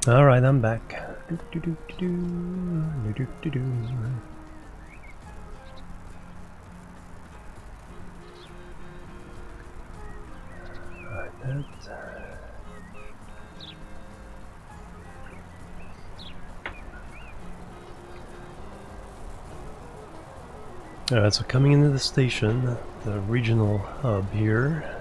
Alright, I'm back. Alright, so coming into the station, the regional hub here.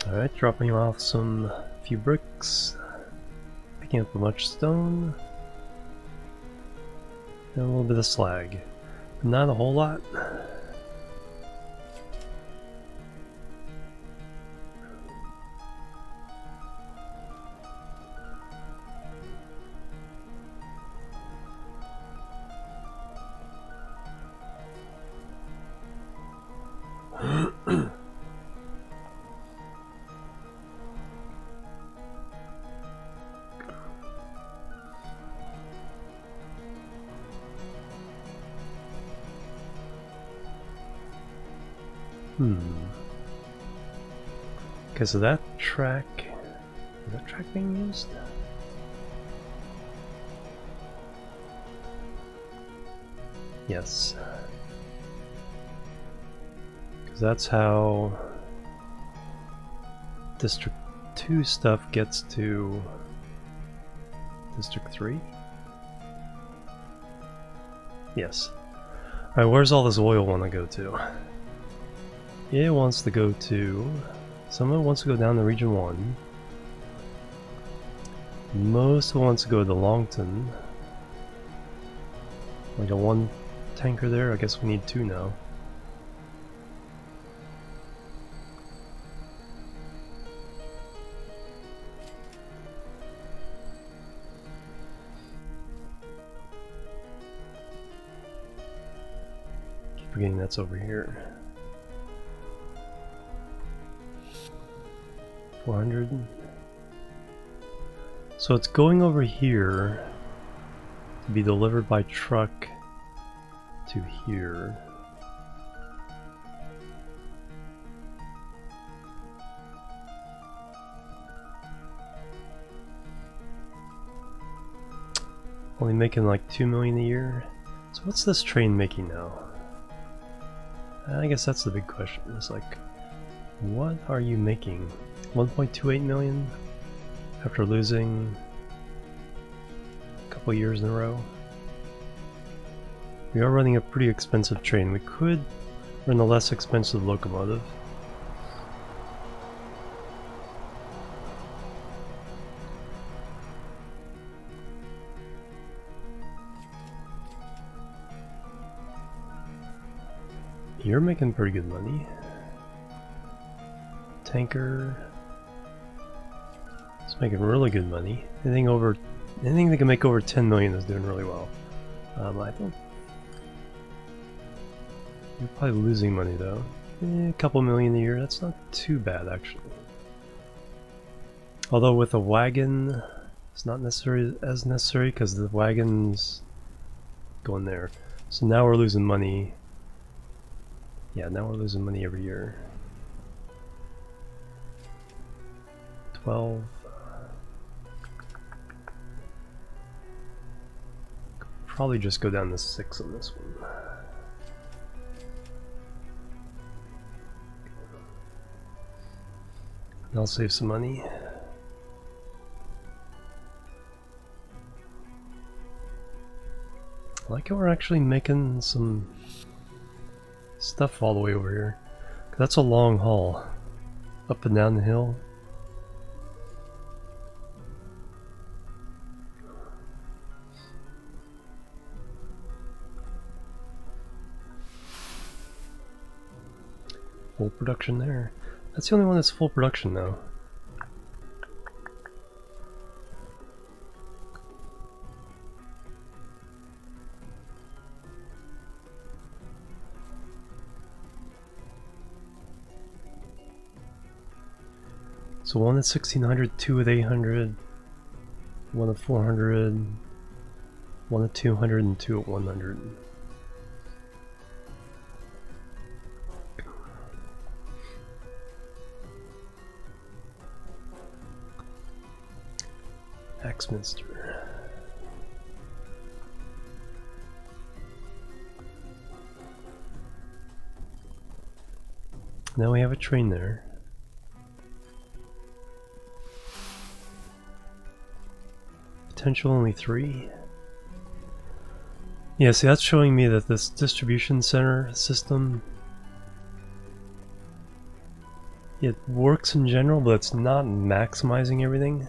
Alright, dropping off some few bricks, picking up a bunch of stone, and a little bit of slag. Not a whole lot. Okay, so that track... is that track being used? Yes. Because that's how District 2 stuff gets to District 3? Yes. Alright, where's all this oil want to go to? It wants to go to... some of it wants to go down to Region 1. Most of it wants to go to Longton. Like a 1 tanker there? I guess we need 2 now. Keep forgetting that's over here. 400. So it's going over here to be delivered by truck to here. Only making like 2 million a year. So what's this train making now? I guess that's the big question. It's like, what are you making? 1.28 million after losing a couple years in a row. We are running a pretty expensive train. We could run a less expensive locomotive. You're making pretty good money. Tanker. It's making really good money. Anything that can make over 10 million is doing really well. I don't... You're probably losing money though. A couple million a year, that's not too bad actually. Although with a wagon, it's not necessarily as necessary because the wagon's going there. So now we're losing money. Yeah, now we're losing money every year. 12. Probably just go down to 6 on this one. And I'll save some money. I like how we're actually making some stuff all the way over here. That's a long haul. Up and down the hill. Full production there. That's the only one that's full production now. So one at 1600, two at 800, one at 400, one at 200, and two at 100. Axminster. Now we have a train there. Potential only 3. Yeah, see, that's showing me that this distribution center system, it works in general, but it's not maximizing everything.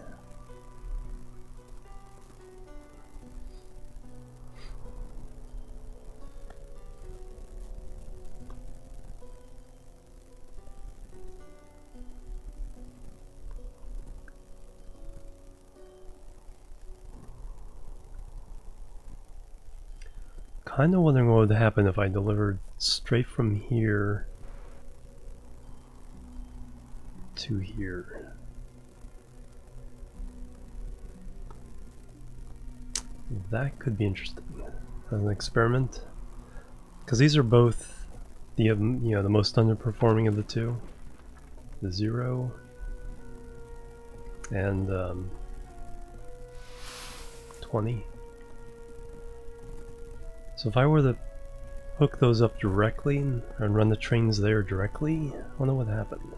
Kind of wondering what would happen if I delivered straight from here to here. That could be interesting as an experiment, because these are both the the most underperforming of the two, the 0 and 20. So if I were to hook those up directly and run the trains there directly, I wonder what happened.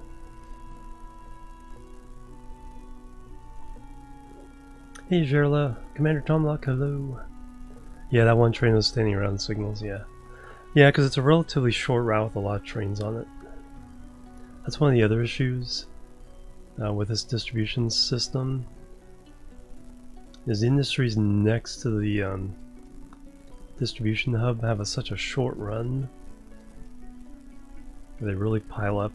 Hey Gerla, Commander Tomlock, hello. Yeah, that one train was standing around signals, yeah. Yeah, because it's a relatively short route with a lot of trains on it. That's one of the other issues with this distribution system, is the industries next to the distribution hub have such a short run. They really pile up.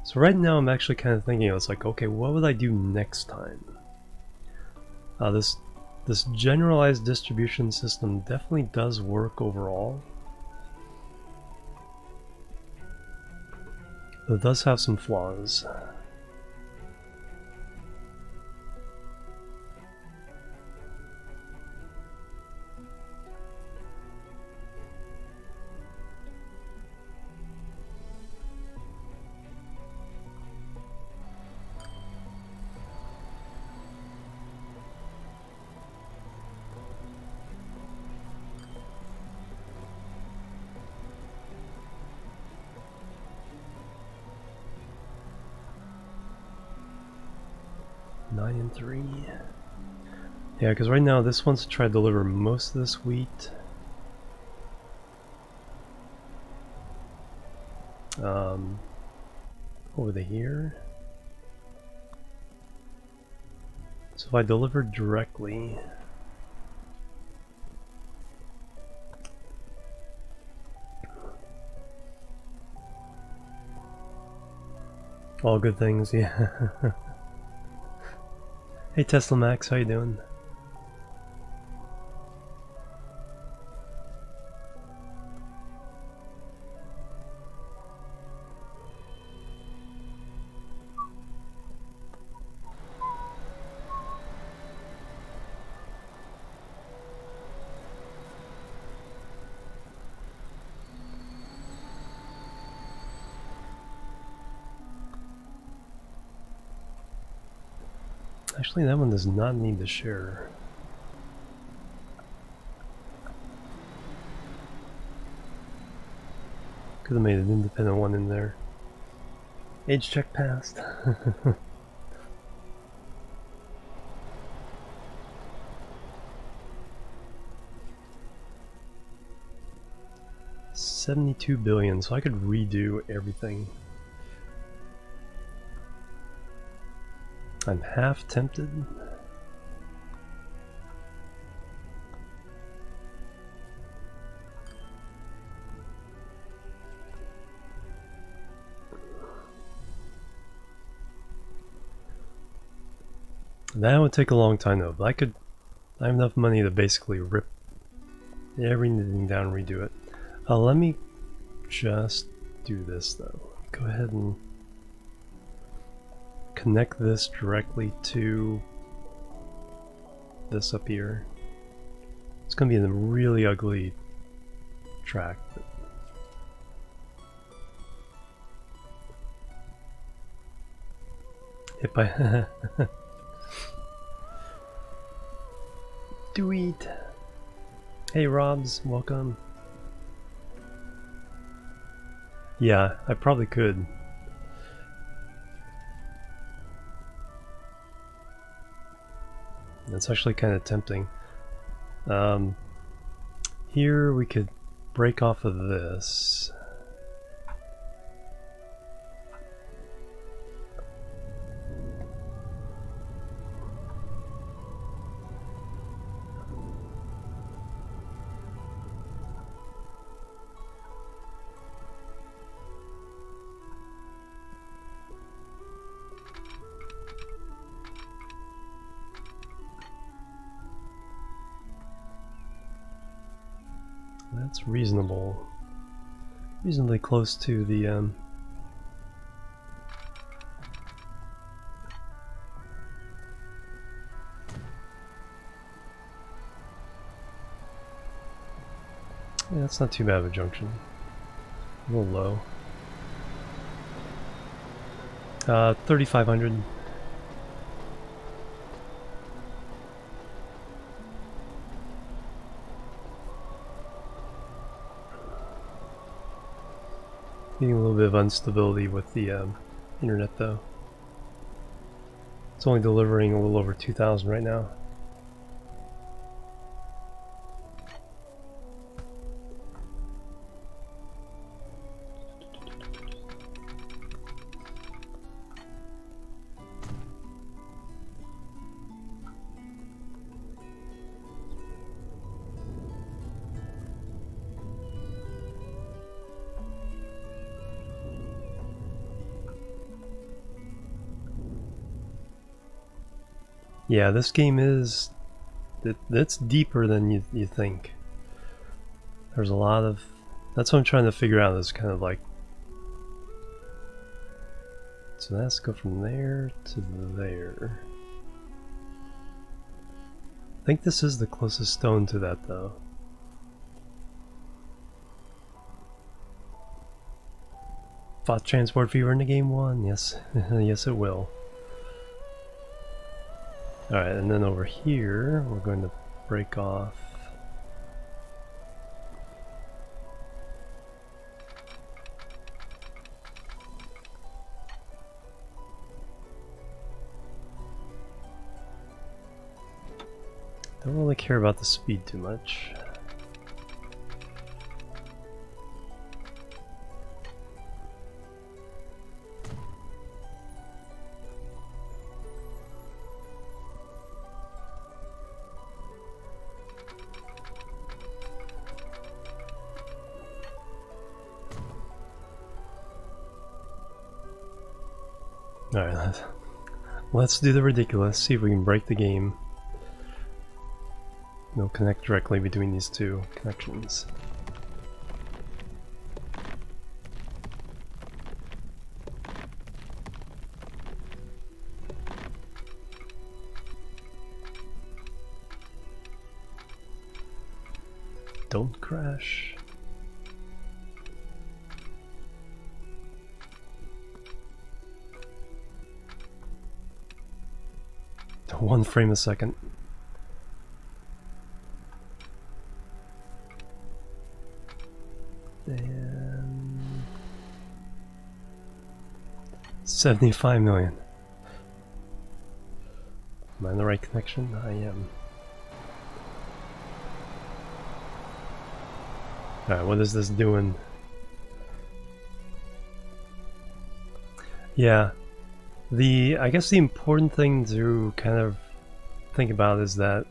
So right now I'm actually kind of thinking, it's like, okay, what would I do next time? This generalized distribution system definitely does work overall. But it does have some flaws. Nine and 3. Yeah, because right now this one's to try to deliver most of this wheat. Over to here. So if I deliver directly, all good things, yeah. Hey Tesla Max, how you doing? Actually, that one does not need to share. Could have made an independent one in there. Age check passed. $72 billion, so I could redo everything. I'm half tempted. That would take a long time though, but I have enough money to basically rip everything down and redo it. Let me just do this though. Go ahead and connect this directly to this up here. It's gonna be a really ugly track. But hit by do it. Hey Robs, welcome. Yeah, I probably could. That's actually kind of tempting. Here we could break off of this. That's reasonable. Reasonably close to the yeah, that's not too bad of a junction. A little low. 3,500. Getting a little bit of instability with the internet though. It's only delivering a little over 2,000 right now. Yeah, this game is... it's deeper than you think. There's a lot of... that's what I'm trying to figure out, is kind of like... so let's go from there to there. I think this is the closest stone to that though. Thought transport fever into game 1, yes. Yes it will. Alright, and then over here, we're going to break off. Don't really care about the speed too much. Alright, let's do the ridiculous, see if we can break the game. We'll connect directly between these two connections. Don't crash. One frame a second. And 75 million. Am I in the right connection? I am. Alright, what is this doing? Yeah. I guess the important thing to kind of think about is that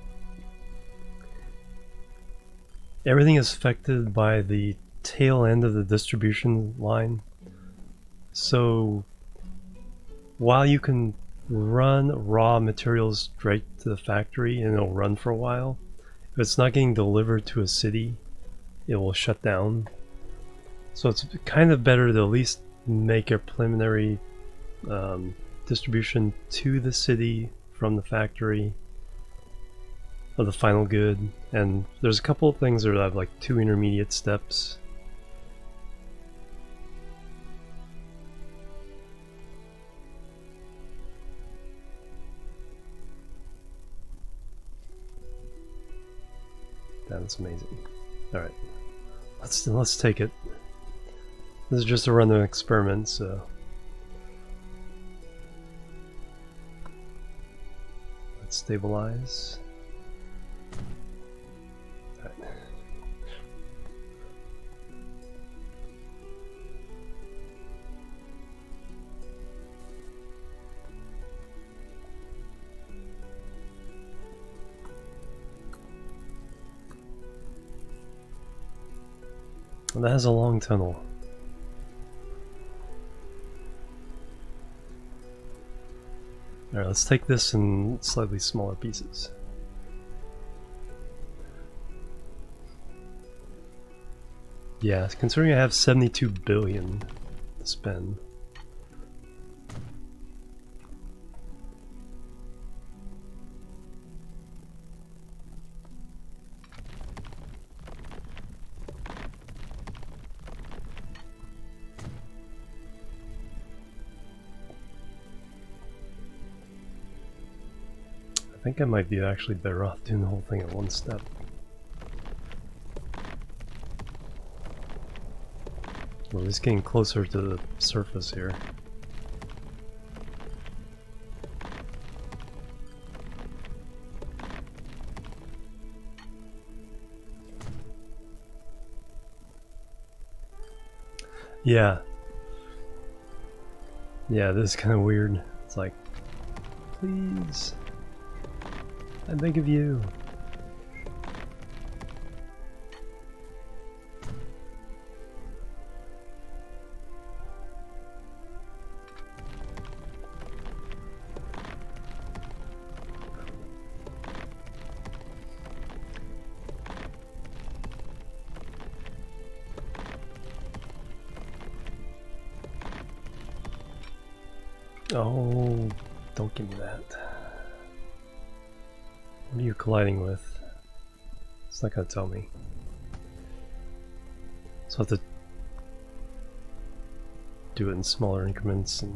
everything is affected by the tail end of the distribution line. So while you can run raw materials straight to the factory and it'll run for a while. If it's not getting delivered to a city, it will shut down. So it's kind of better to at least make a preliminary distribution to the city from the factory of the final good. And there's a couple of things that have like 2 intermediate steps. That's amazing. All right, let's take it. This is just a random experiment, so let's stabilize. All right. Well, that has a long tunnel. Alright, let's take this in slightly smaller pieces. Yeah, considering I have 72 billion to spend. I think I might be actually better off doing the whole thing at one step. Well, at least getting closer to the surface here. Yeah. Yeah, this is kind of weird. It's like, please, I beg of you. Oh, don't give me that. What are you colliding with? It's not gonna tell me. So I have to do it in smaller increments and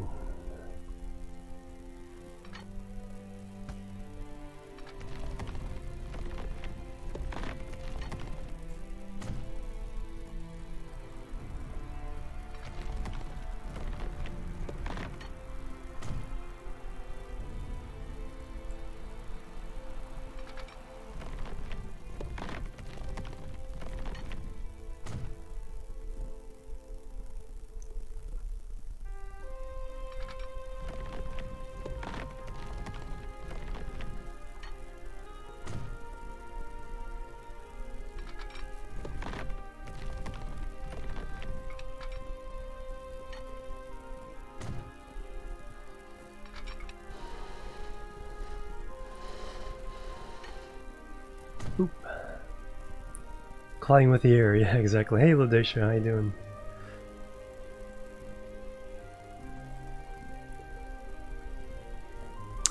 colliding with the air. Yeah, exactly. Hey, Ladesha, how you doing?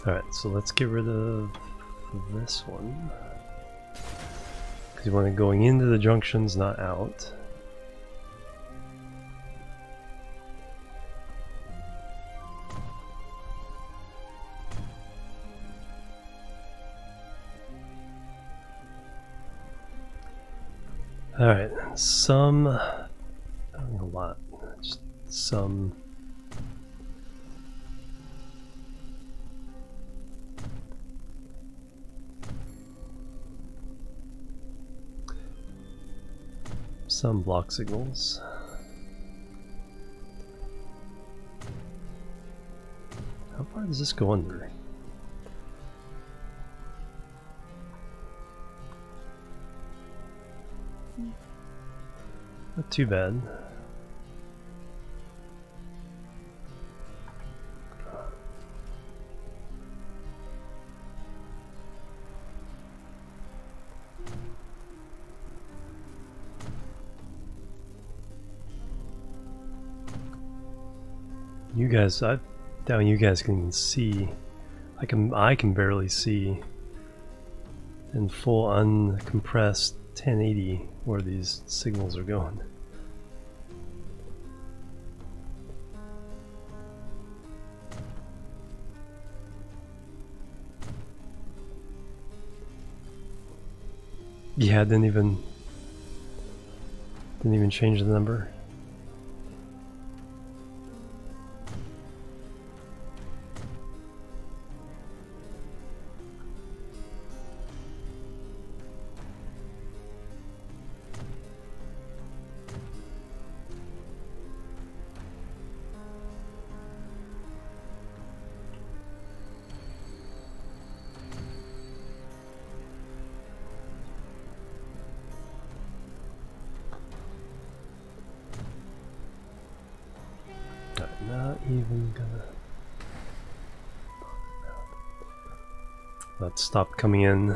Alright, so let's get rid of this one. Because you want it going into the junctions, not out. Alright, some, I don't know, a lot, just some. Some block signals. How far does this go under? Not too bad. You guys, I doubt you guys can even see. I can barely see in full uncompressed 1080 where these signals are going. Yeah, didn't even change the number. Not even gonna. That stopped coming in.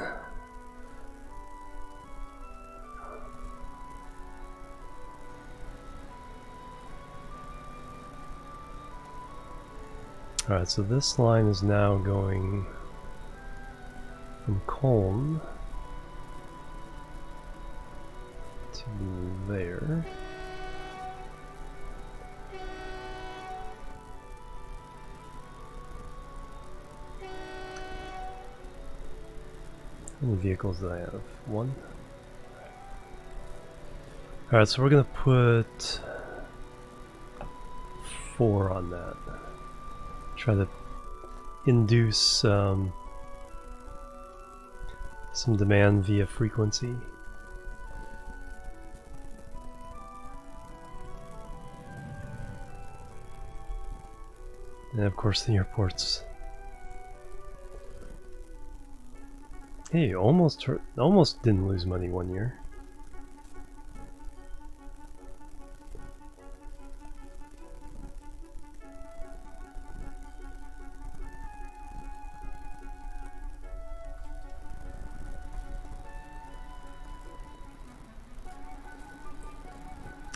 Alright, so this line is now going from Colne to there. How many vehicles do I have? One? Alright, so we're gonna put 4 on that. Try to induce some demand via frequency. And of course the airports. Hey, almost didn't lose money one year.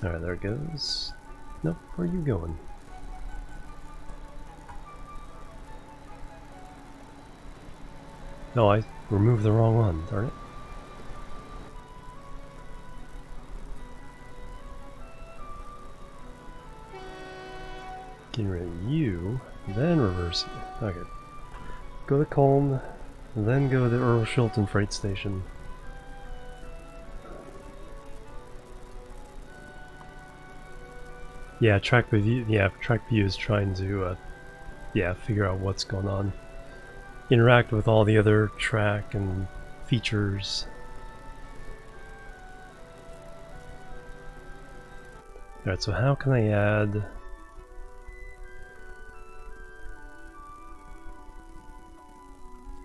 Alright, there it goes. Nope, where are you going? No, I removed the wrong one, darn it. Getting rid of you, then reverse it. Okay. Go to Colne, then go to the Earl Shilton freight station. Yeah, track view. Yeah, track view is trying to, figure out what's going on. Interact with all the other track and features. Alright, so how can I add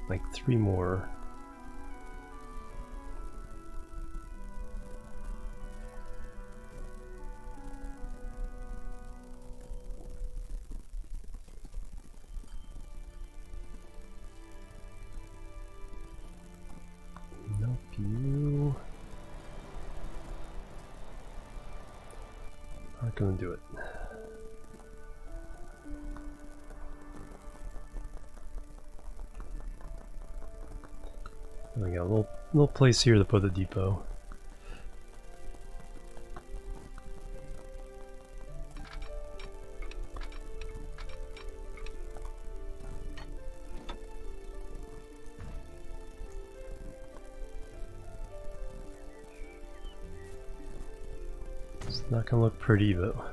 like 3 more? Nope, you aren't gonna do it. We got a little place here to put a depot. It's not gonna look pretty though.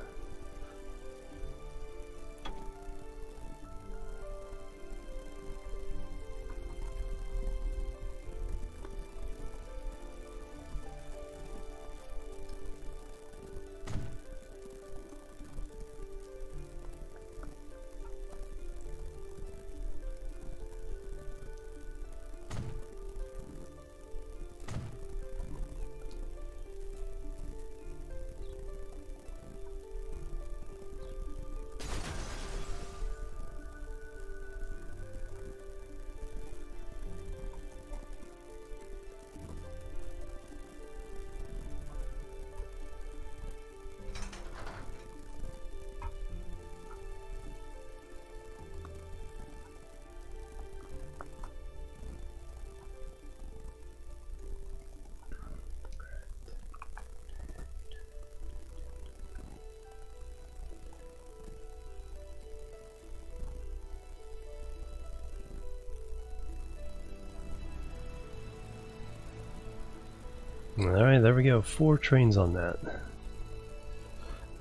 Alright, there we go. 4 trains on that.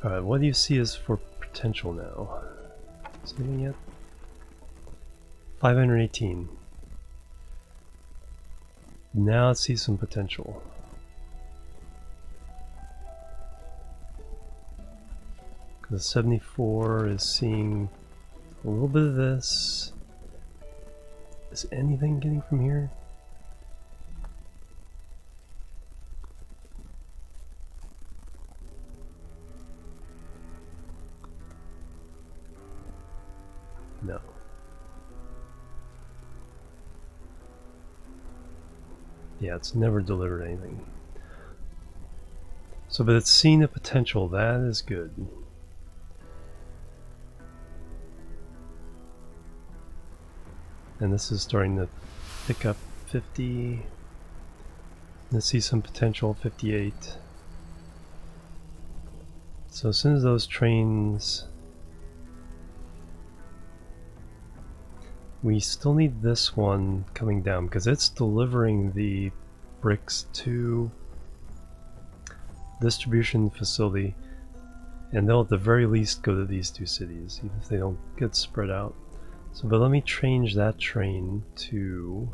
Alright, what do you see as for potential now? Is there anything yet? 518. Now let's see some potential. Because 74 is seeing a little bit of this. Is anything getting from here? No. Yeah, it's never delivered anything. So, but it's seen the potential. That is good. And this is starting to pick up 50. Let's see some potential, 58. So as soon as those trains... We still need this one coming down because it's delivering the bricks to distribution facility, and they'll at the very least go to these 2 cities, even if they don't get spread out. So, but let me change that train to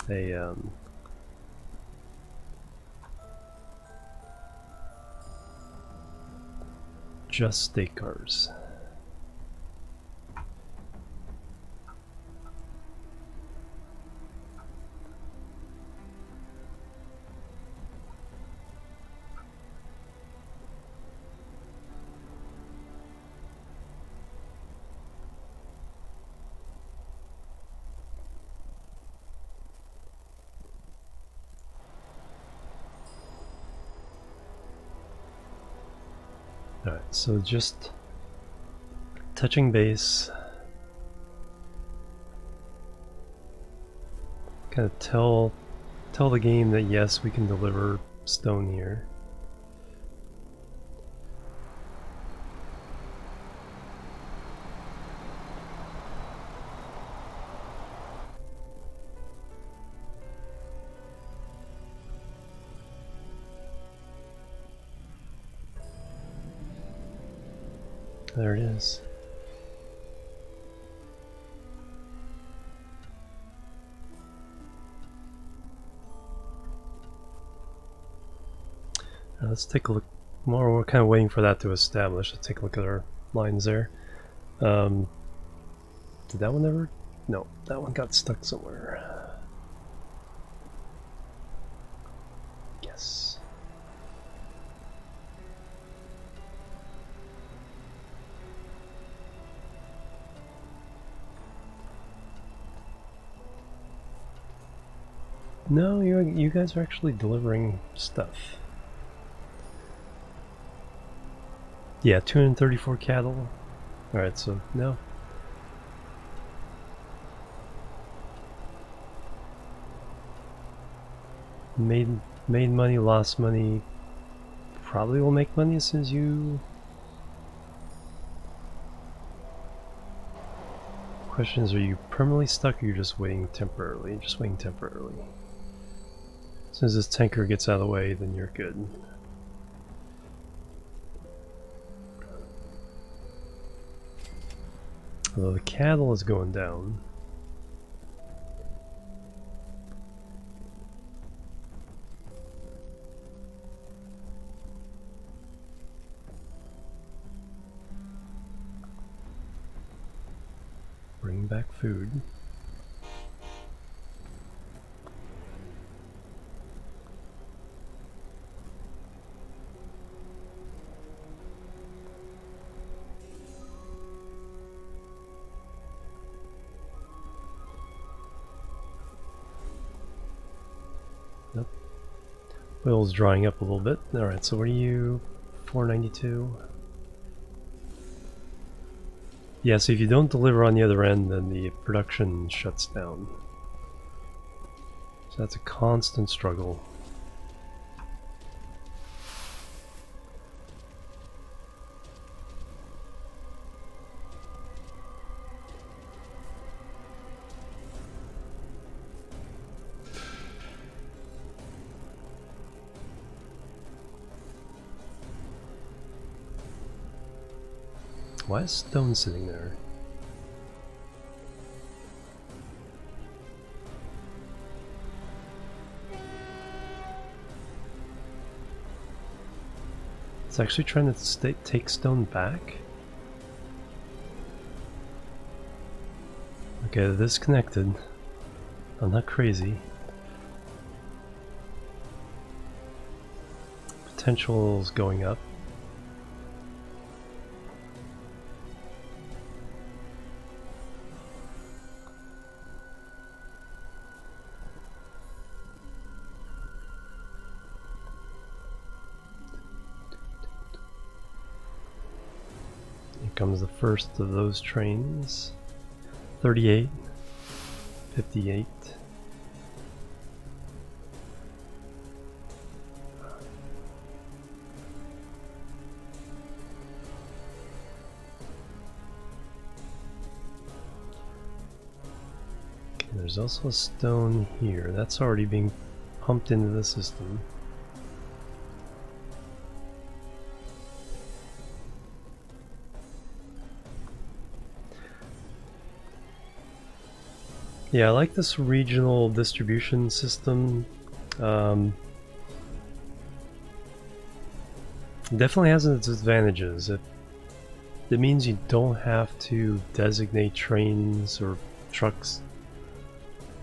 a just state cars. Alright, so just touching base. Kind of tell the game that yes, we can deliver stone here. There it is. Now let's take a look more. We're kind of waiting for that to establish. Let's take a look at our lines there. Did that one ever? No, that one got stuck somewhere. Yes. No, you guys are actually delivering stuff. Yeah, 234 cattle. Alright, so no. Made money, lost money. Probably will make money as soon as you... Question is, are you permanently stuck or you're just waiting temporarily? Just waiting temporarily. As soon as this tanker gets out of the way, then you're good. Although the cattle is going down. Bring back food. Nope. Oil's drying up a little bit. Alright, so what are you? 492? Yeah, so if you don't deliver on the other end, then the production shuts down. So that's a constant struggle. Why is stone sitting there? It's actually trying to take stone back? Okay, they're disconnected. I'm not crazy. Potential's going up. Here comes the first of those trains. 38, 58. Okay, there's also a stone here. That's already being pumped into the system. Yeah, I like this regional distribution system. Definitely has its advantages. It means you don't have to designate trains or trucks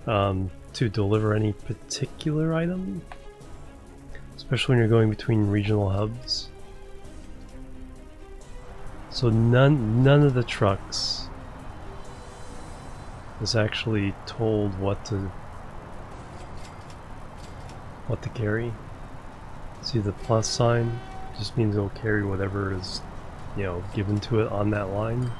to deliver any particular item, especially when you're going between regional hubs. So none of the trucks is actually told what to carry. See the plus sign? Just means it'll carry whatever is, you know, given to it on that line.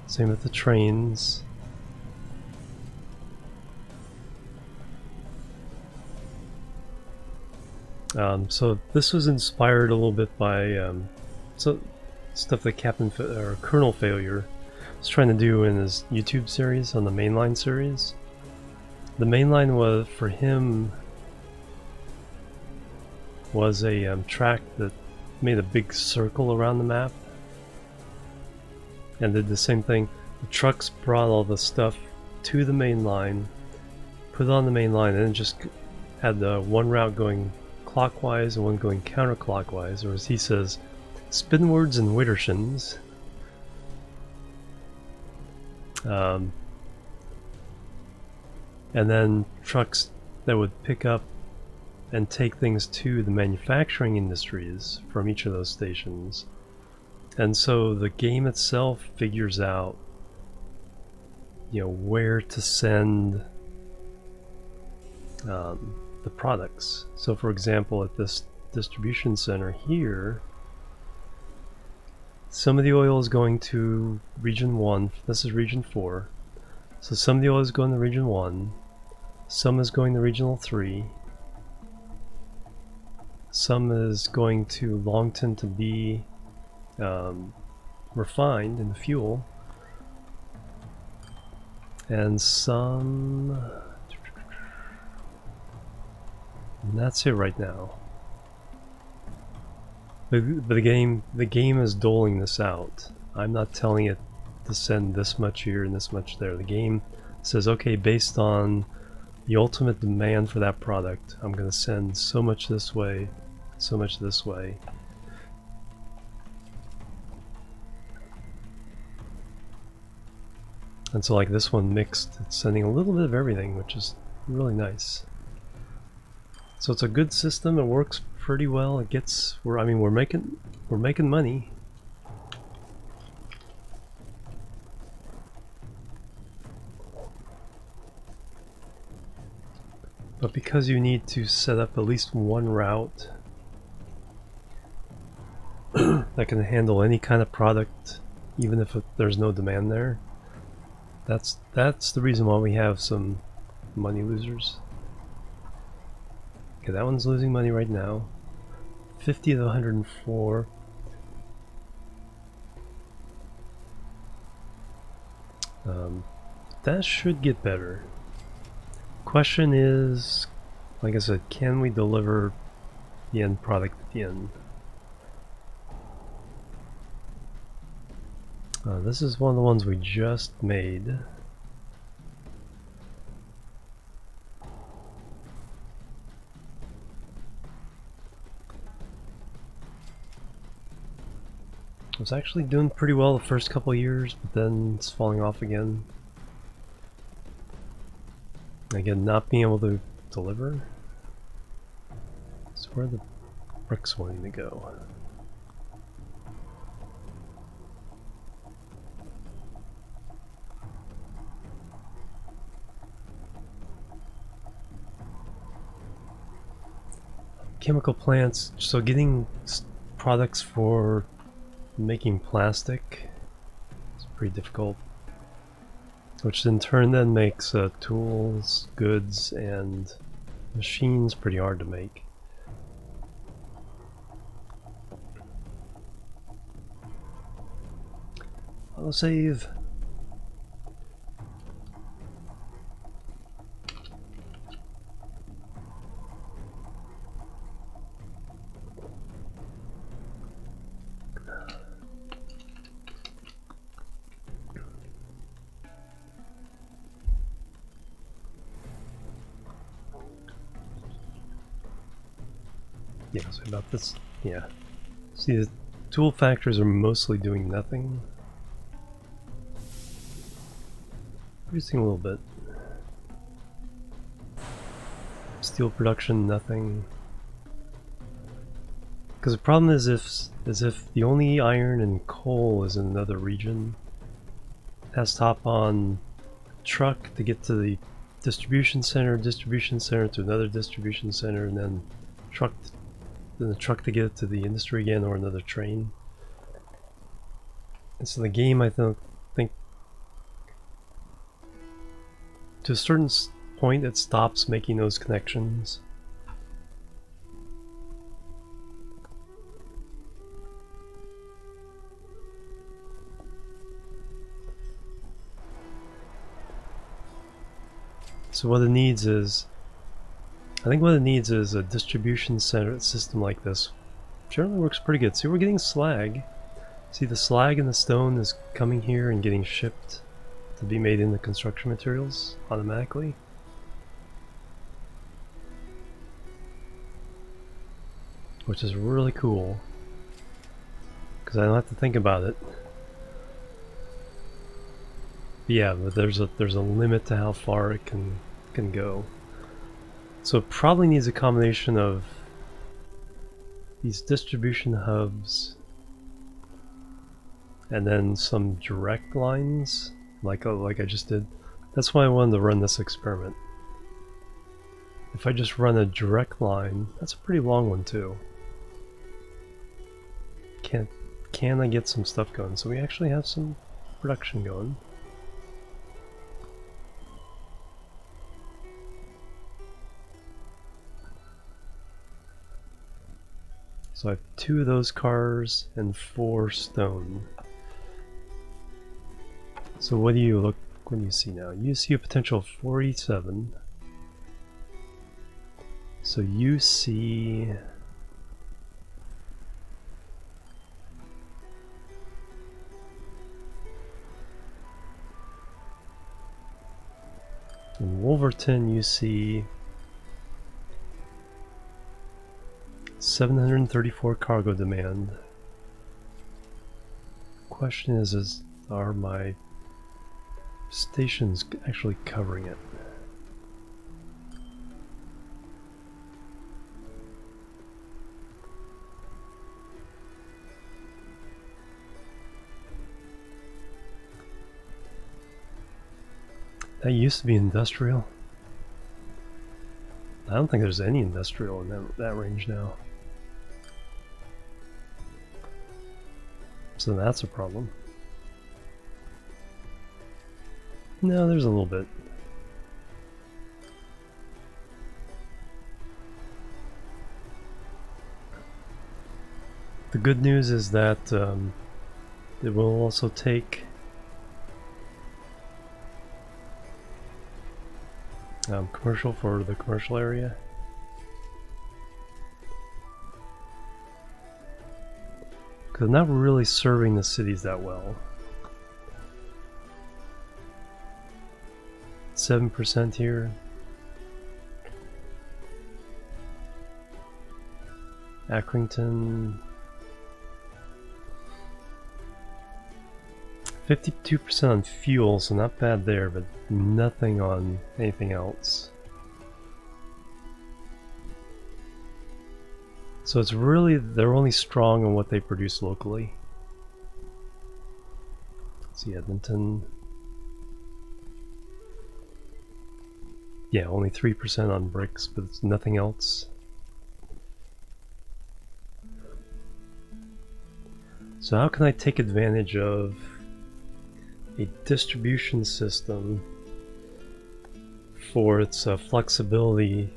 Same with the trains. So this was inspired a little bit by stuff that Colonel Failure was trying to do in his YouTube series on the mainline series. The mainline was, for him, was a track that made a big circle around the map and did the same thing. The trucks brought all the stuff to the main line, put it on the main line, and then just had the one route going clockwise and one going counterclockwise, or as he says, spinwards and widdershins. And then trucks that would pick up and take things to the manufacturing industries from each of those stations. And so the game itself figures out, you know, where to send the products. So for example, at this distribution center here, some of the oil is going to region 1, this is region 4. So some of the oil is going to region 1, some is going to regional 3, some is going to Longton to be refined in the fuel, and some... and that's it right now. But the game is doling this out. I'm not telling it to send this much here and this much there. The game says, okay, based on the ultimate demand for that product, I'm going to send so much this way, so much this way. And so like this one mixed, it's sending a little bit of everything, which is really nice. So it's a good system, it works pretty well. It gets, we're making money. But because you need to set up at least one route that can handle any kind of product, even if there's no demand there, that's the reason why we have some money losers. Okay, that one's losing money right now. 50 to 104. That should get better. Question is, like I said, can we deliver the end product at the end. This is one of the ones we just made. It was actually doing pretty well the first couple of years, but then it's falling off again. Again, not being able to deliver. So where are the bricks wanting to go? Chemical plants, so getting products for making plastic is pretty difficult, which in turn then makes tools, goods, and machines pretty hard to make. I'll save. Yeah, so about this, yeah. See, the tool factories are mostly doing nothing. Producing a little bit. Steel production, nothing. Because the problem is if the only iron and coal is in another region, it has to hop on a truck to get to the distribution center to another distribution center, and then the truck to get it to the industry again, or another train. And so the game, I think to a certain point it stops making those connections. So what it needs is, I think what it needs is a distribution center system like this. Generally works pretty good. See, we're getting slag. See, the slag and the stone is coming here and getting shipped to be made into construction materials automatically. Which is really cool, because I don't have to think about it. But yeah, but there's a limit to how far it can go. So it probably needs a combination of these distribution hubs and then some direct lines, like I just did. That's why I wanted to run this experiment. If I just run a direct line, that's a pretty long one too. Can I get some stuff going? So we actually have some production going. So I have 2 of those cars and 4 stone. So what do you see now? You see a potential of 47. So you see in Wolverton you see 734 cargo demand. Question is are my stations actually covering it? That used to be industrial. I don't think there's any industrial in that range now. So that's a problem. No, there's a little bit. The good news is that it will also take commercial for the commercial area. because I'm not really serving the cities that well. 7% here. Accrington. 52% on fuel, so not bad there, but nothing on anything else. So it's really, they're only strong on what they produce locally. Let's see, Edmonton. Yeah, only 3% on bricks, but it's nothing else. So how can I take advantage of a distribution system for its flexibility,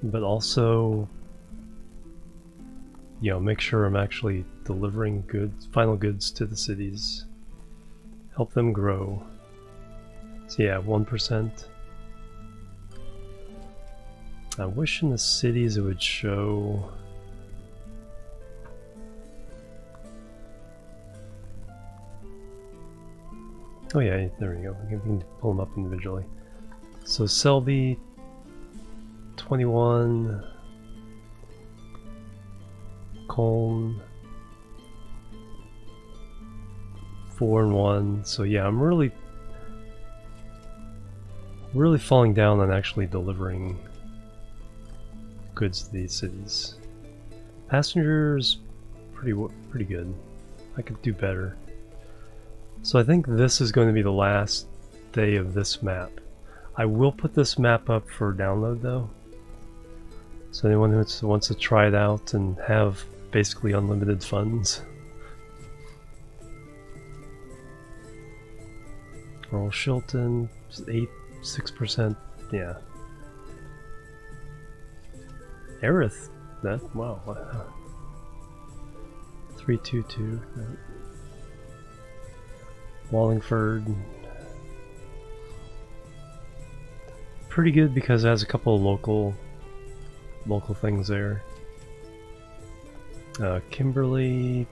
but also, you know, make sure I'm actually delivering goods, final goods to the cities, help them grow. So yeah, 1%. I wish in the cities it would show. Oh yeah, there we go. We can pull them up individually. So Selby, 21. Colne, 4 and 1. So yeah, I'm really falling down on actually delivering goods to these cities. Passengers, pretty good. I could do better. So I think this is going to be the last day of this map. I will put this map up for download though. So anyone who wants to try it out and have basically unlimited funds. Earl Shilton, 6%, yeah. Erith, that, wow. 322. Wallingford. Pretty good because it has a couple of local things there. Kimberly,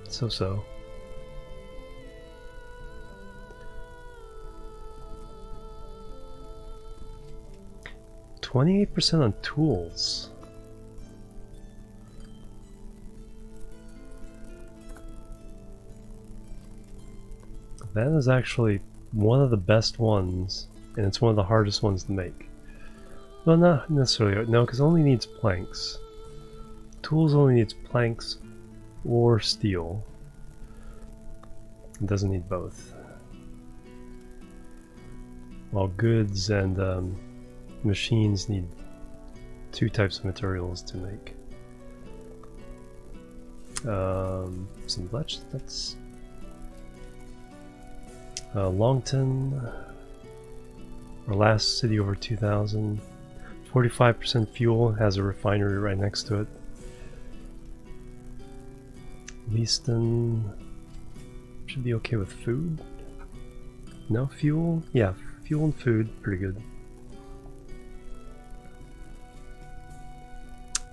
so-so. %28 on tools. That is actually one of the best ones, and it's one of the hardest ones to make. Well, not necessarily, no, because it only needs planks. Tools only needs planks or steel. It doesn't need both. While goods and machines need 2 types of materials to make. Some Bletch, that's Longton, our last city over 2,000. 45% fuel, has a refinery right next to it. Leaston should be okay with food. No fuel? Yeah, fuel and food, pretty good.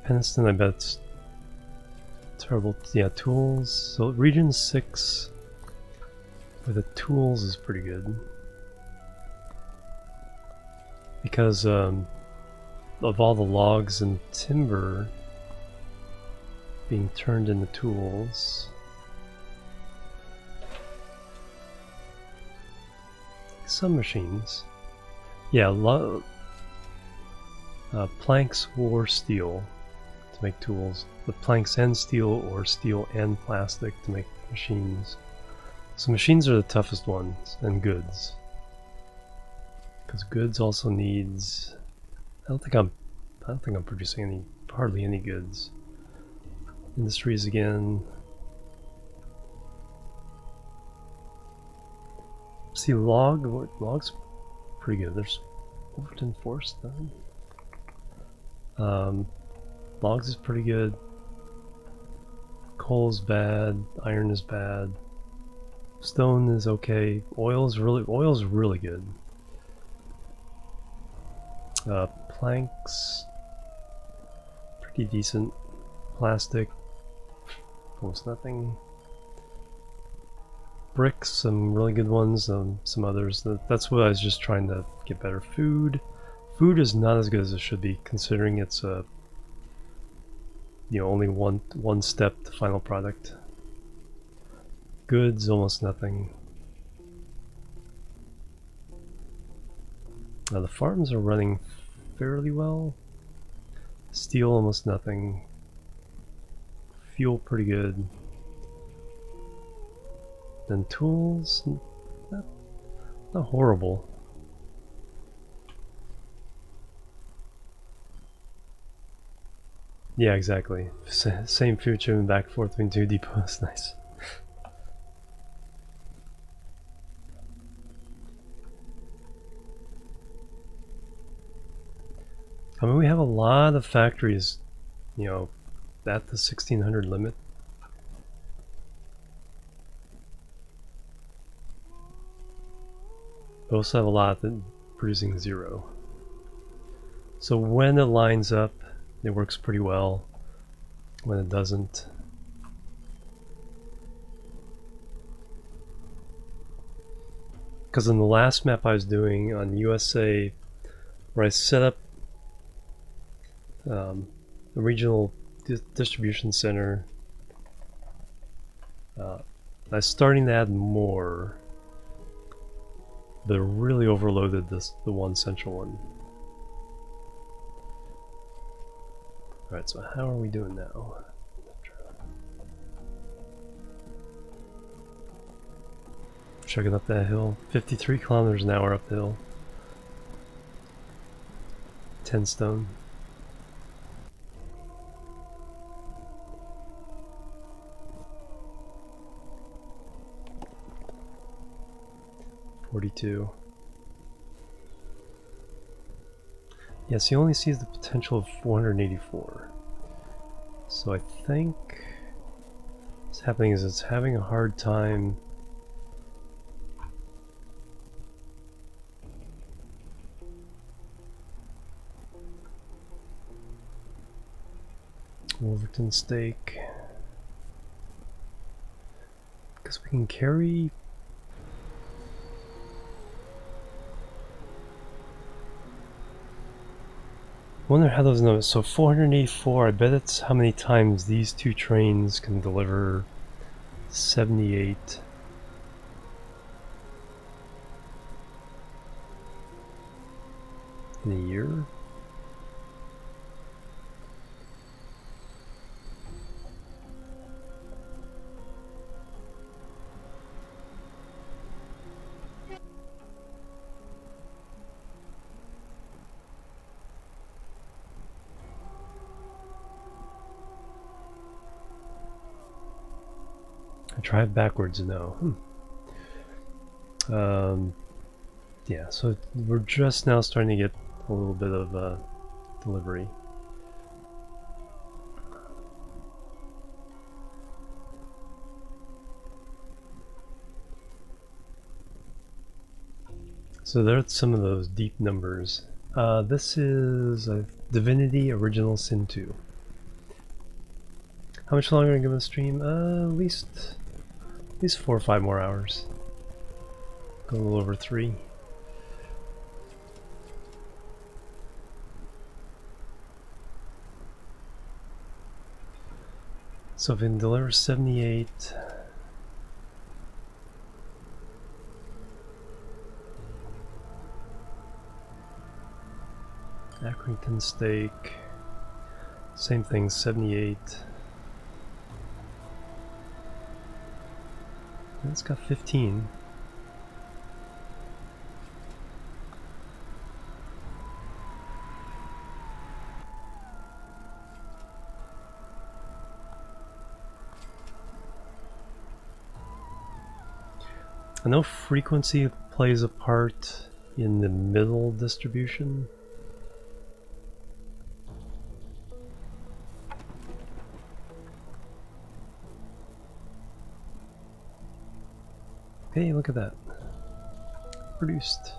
Peniston, I bet it's terrible. Yeah, tools. So region 6 with the tools is pretty good. Because of all the logs and timber being turned into tools. Some machines. Yeah, planks or steel to make tools. The planks and steel, or steel and plastic to make machines. So machines are the toughest ones, and goods. Because goods also needs. I don't think I'm producing hardly any goods. Industries again. See, logs pretty good. There's Overton Forest then. Logs is pretty good. Coal's bad. Iron is bad. Stone is okay. Oil's really good. Planks Be decent. Plastic, almost nothing. Bricks, some really good ones, some others. That's what I was just trying to get better. Food is not as good as it should be, considering it's a only one step to final product. Goods, almost nothing. Now the farms are running fairly well. Steel, almost nothing. Fuel, pretty good. Then tools, not horrible. Yeah, exactly. Same food shipment back and forth between two depots. Nice. I mean, we have a lot of factories, at the 1600 limit. We also have a lot that producing 0. So when it lines up, it works pretty well. When it doesn't, because in the last map I was doing on USA, where I set up a regional distribution center, I was starting to add more, but it really overloaded the one central one. Alright, so how are we doing now? Chugging up that hill. 53 kilometers an hour up the hill. 10 stone. $42. Yes, he only sees the potential of 484. So I think what's happening is it's having a hard time Wolverton Steak, because we can carry I wonder how those numbers, so 484, I bet it's how many times these two trains can deliver 78 in a year. I tried backwards, no. Yeah, so we're just now starting to get a little bit of delivery. So there's some of those deep numbers. This is Divinity Original Sin 2. How much longer are we going to stream? At least 4 or 5 more hours. Go a little over 3. So if we can deliver 78. Accrington Steak. Same thing, 78. It's got 15. I know frequency plays a part in the middle distribution. Hey, look at that. Produced.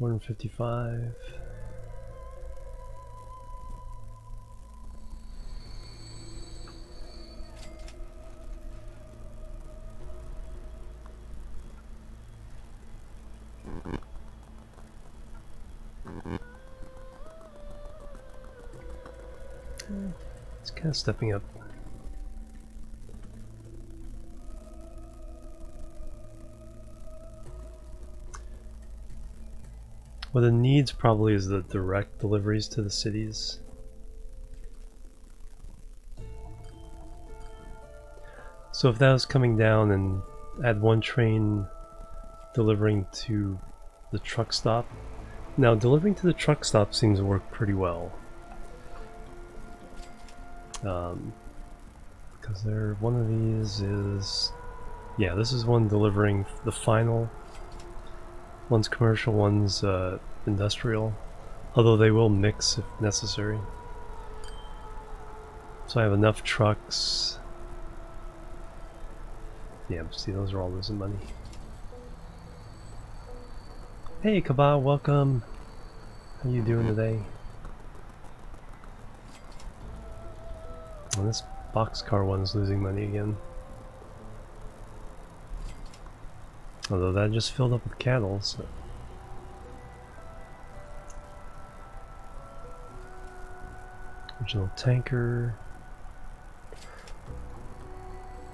455. It's kind of stepping up. What it needs probably is the direct deliveries to the cities. So if that was coming down and add one train delivering to the truck stop. Now delivering to the truck stop seems to work pretty well. Because one of these is, yeah, this is one delivering the final. One's commercial, one's industrial, although they will mix if necessary. So I have enough trucks. Yeah, see, those are all losing money. Hey Kabah, welcome. How you doing today? And this boxcar one's losing money again. Although that just filled up with cattle, so. Original tanker.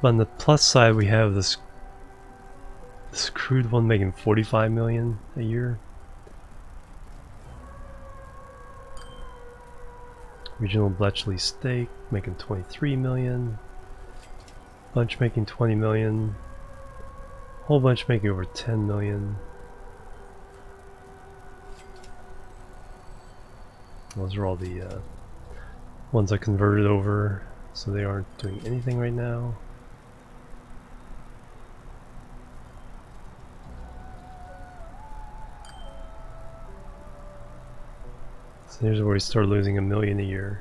But on the plus side, we have this crude one making 45 million a year. Regional Bletchley steak making 23 million. Bunch making 20 million. Whole bunch making over 10 million. Those are all the ones I converted over, so they aren't doing anything right now. So here's where we start losing $1 million a year.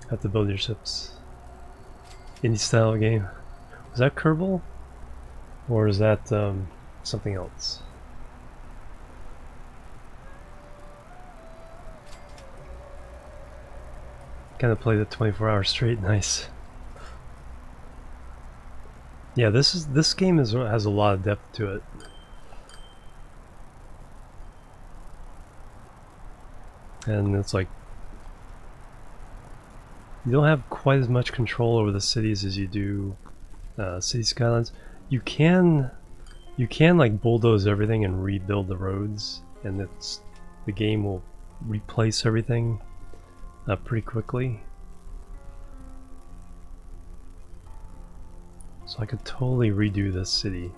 Have to build your ships. Indie style game. Was that Kerbal? Or is that something else? Kind of played it 24 hours straight. Nice. Yeah, this game has a lot of depth to it. And it's like you don't have quite as much control over the cities as you do City Skylines. You can like bulldoze everything and rebuild the roads, and the game will replace everything pretty quickly. So I could totally redo this city.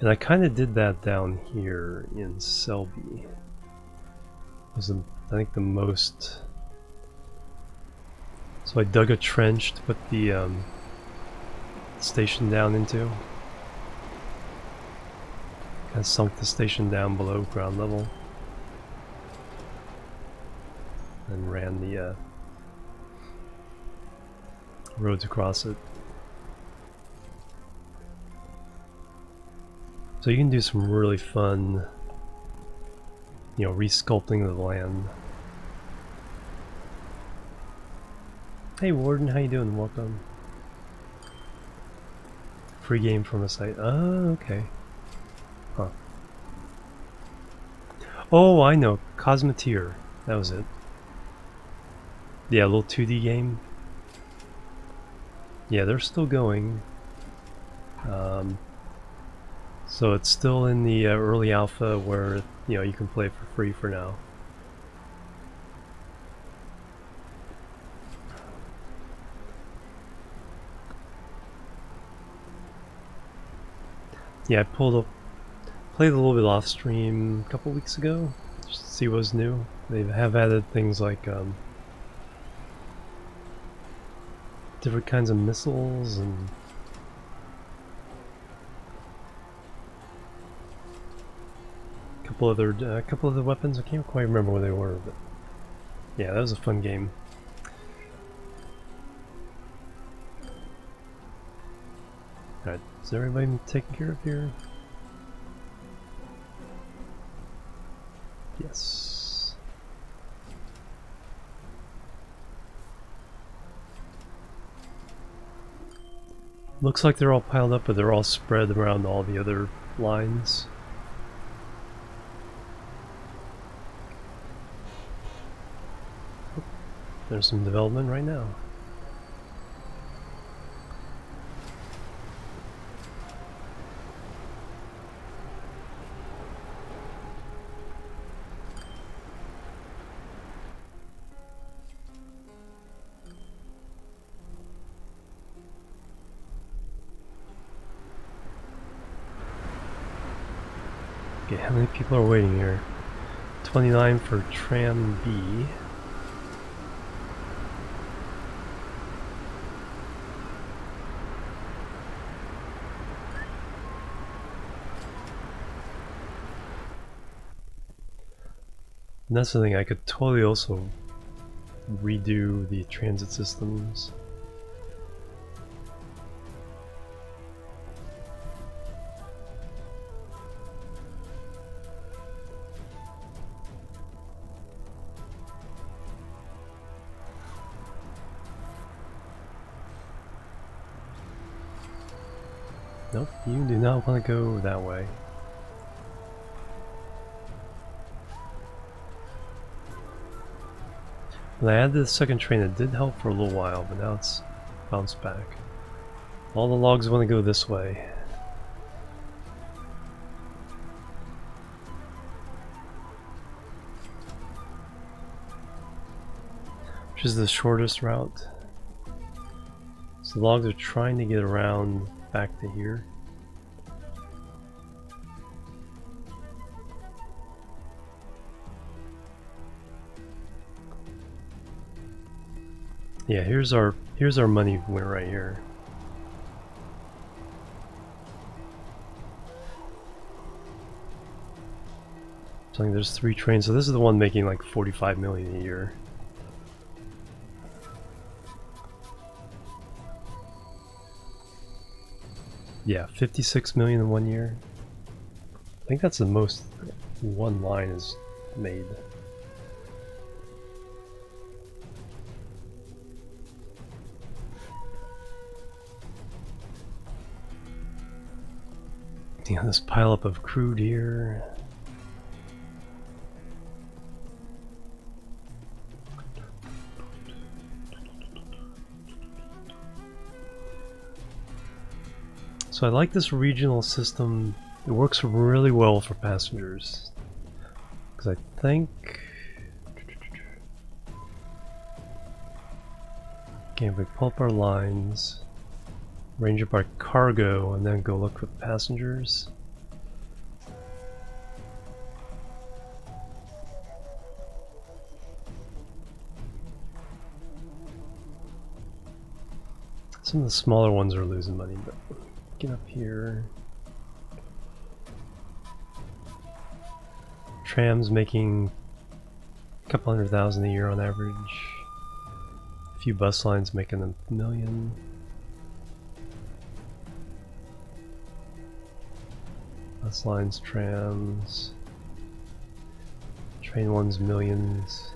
And I kind of did that down here in Selby. It was I think the most... So I dug a trench to put the station down into. Kind of sunk the station down below ground level. And ran the roads across it. So you can do some really fun, you know, resculpting of the land. Hey Warden, how you doing? Welcome. Free game from a site. Oh, okay. Huh. Oh, I know. Cosmeteer. That was it. Yeah, a little 2D game. Yeah, they're still going. So it's still in the early alpha where, you know, you can play for free for now. Yeah, I played a little bit off stream a couple weeks ago, just to see what's new. They have added things like different kinds of missiles and a couple other weapons. I can't quite remember what they were, but yeah, that was a fun game. Alright, Is everybody taken care of here? Yes. Looks like they're all piled up, but they're all spread around all the other lines. There's some development right now. Okay, how many people are waiting here? 29 for Tram B. And that's the thing, I could totally also redo the transit systems. Nope, you do not want to go that way. When I added the second train, it did help for a little while, but now it's bounced back. All the logs want to go this way. Which is the shortest route. So the logs are trying to get around back to here. Yeah, here's our money went right here. So I think there's 3 trains, so this is the one making like 45 million a year. Yeah, 56 million in 1 year. I think that's the most one line is made. Yeah, this pileup of crude here. So I like this regional system. It works really well for passengers. Because I think... Okay, if we pull up our lines, range up our cargo, and then go look for passengers. Some of the smaller ones are losing money, but get up here. Tram's making a couple 100,000 a year on average. A few bus lines making $1 million. Bus lines, trams. Train ones, millions.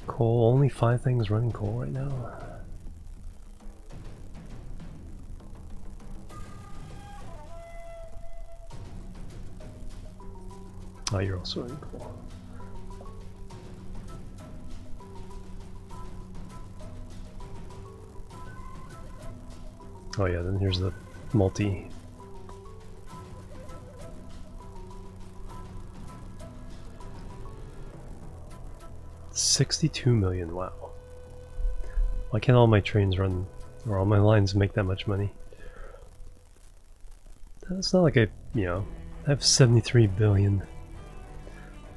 Coal, only 5 things running coal right now. Oh, you're also running coal. Oh yeah, then here's the multi. $62 million, wow. Why can't all my trains run, or all my lines make that much money? It's not like I have 73 billion.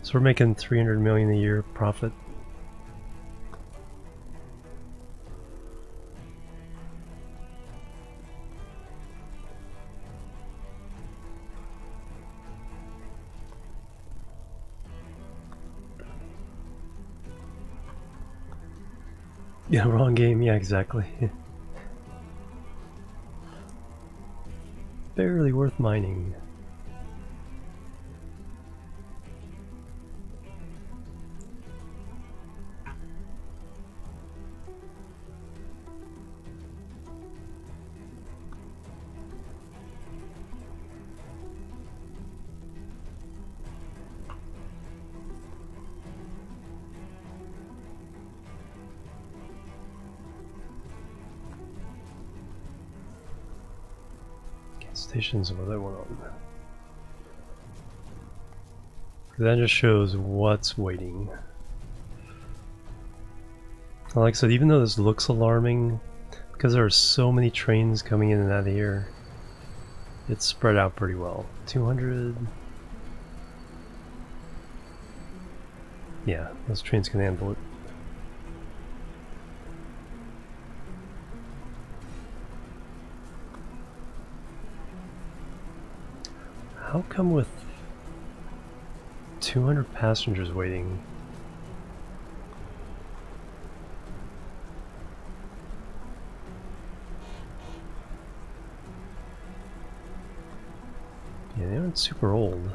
So we're making 300 million a year profit. Yeah, wrong game. Yeah, exactly. Barely worth mining. Stations, what I want on. That just shows what's waiting. Like I said, even though this looks alarming, because there are so many trains coming in and out of here, it's spread out pretty well. 200. Yeah, those trains can handle it. How come with 200 passengers waiting? Yeah, they aren't super old.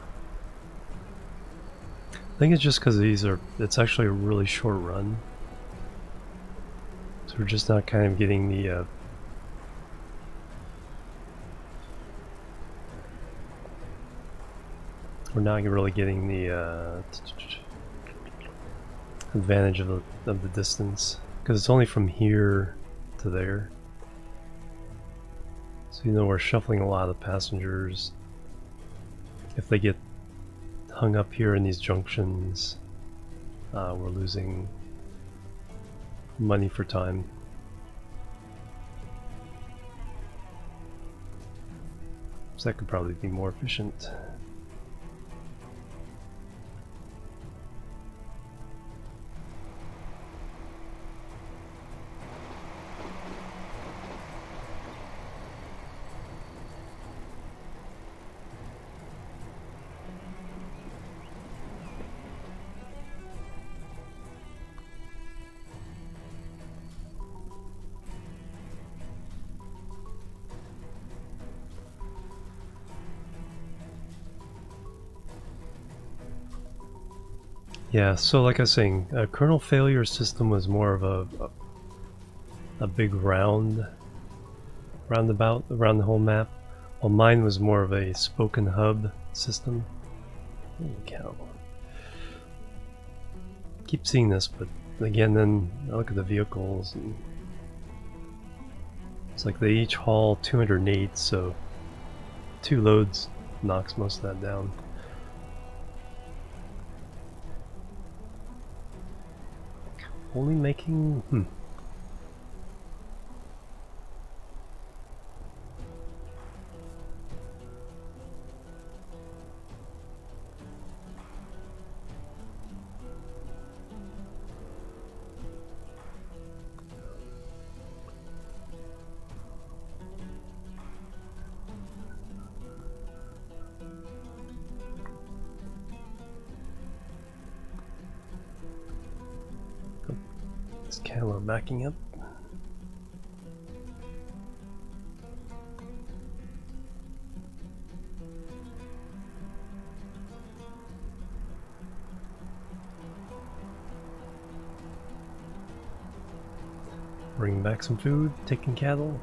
I think it's just because it's actually a really short run. So we're just not kind of getting the we're not really getting the advantage of the distance, because it's only from here to there. So we're shuffling a lot of passengers. If they get hung up here in these junctions, we're losing money for time. So that could probably be more efficient. Yeah, so like I was saying, kernel failure system was more of a big roundabout around the whole map, while mine was more of a spoken hub system. Holy cow. Keep seeing this, but again, then I look at the vehicles, and it's like they each haul 208, so 2 loads knocks most of that down. Only making... Is Calo backing up? Bring back some food, taking cattle.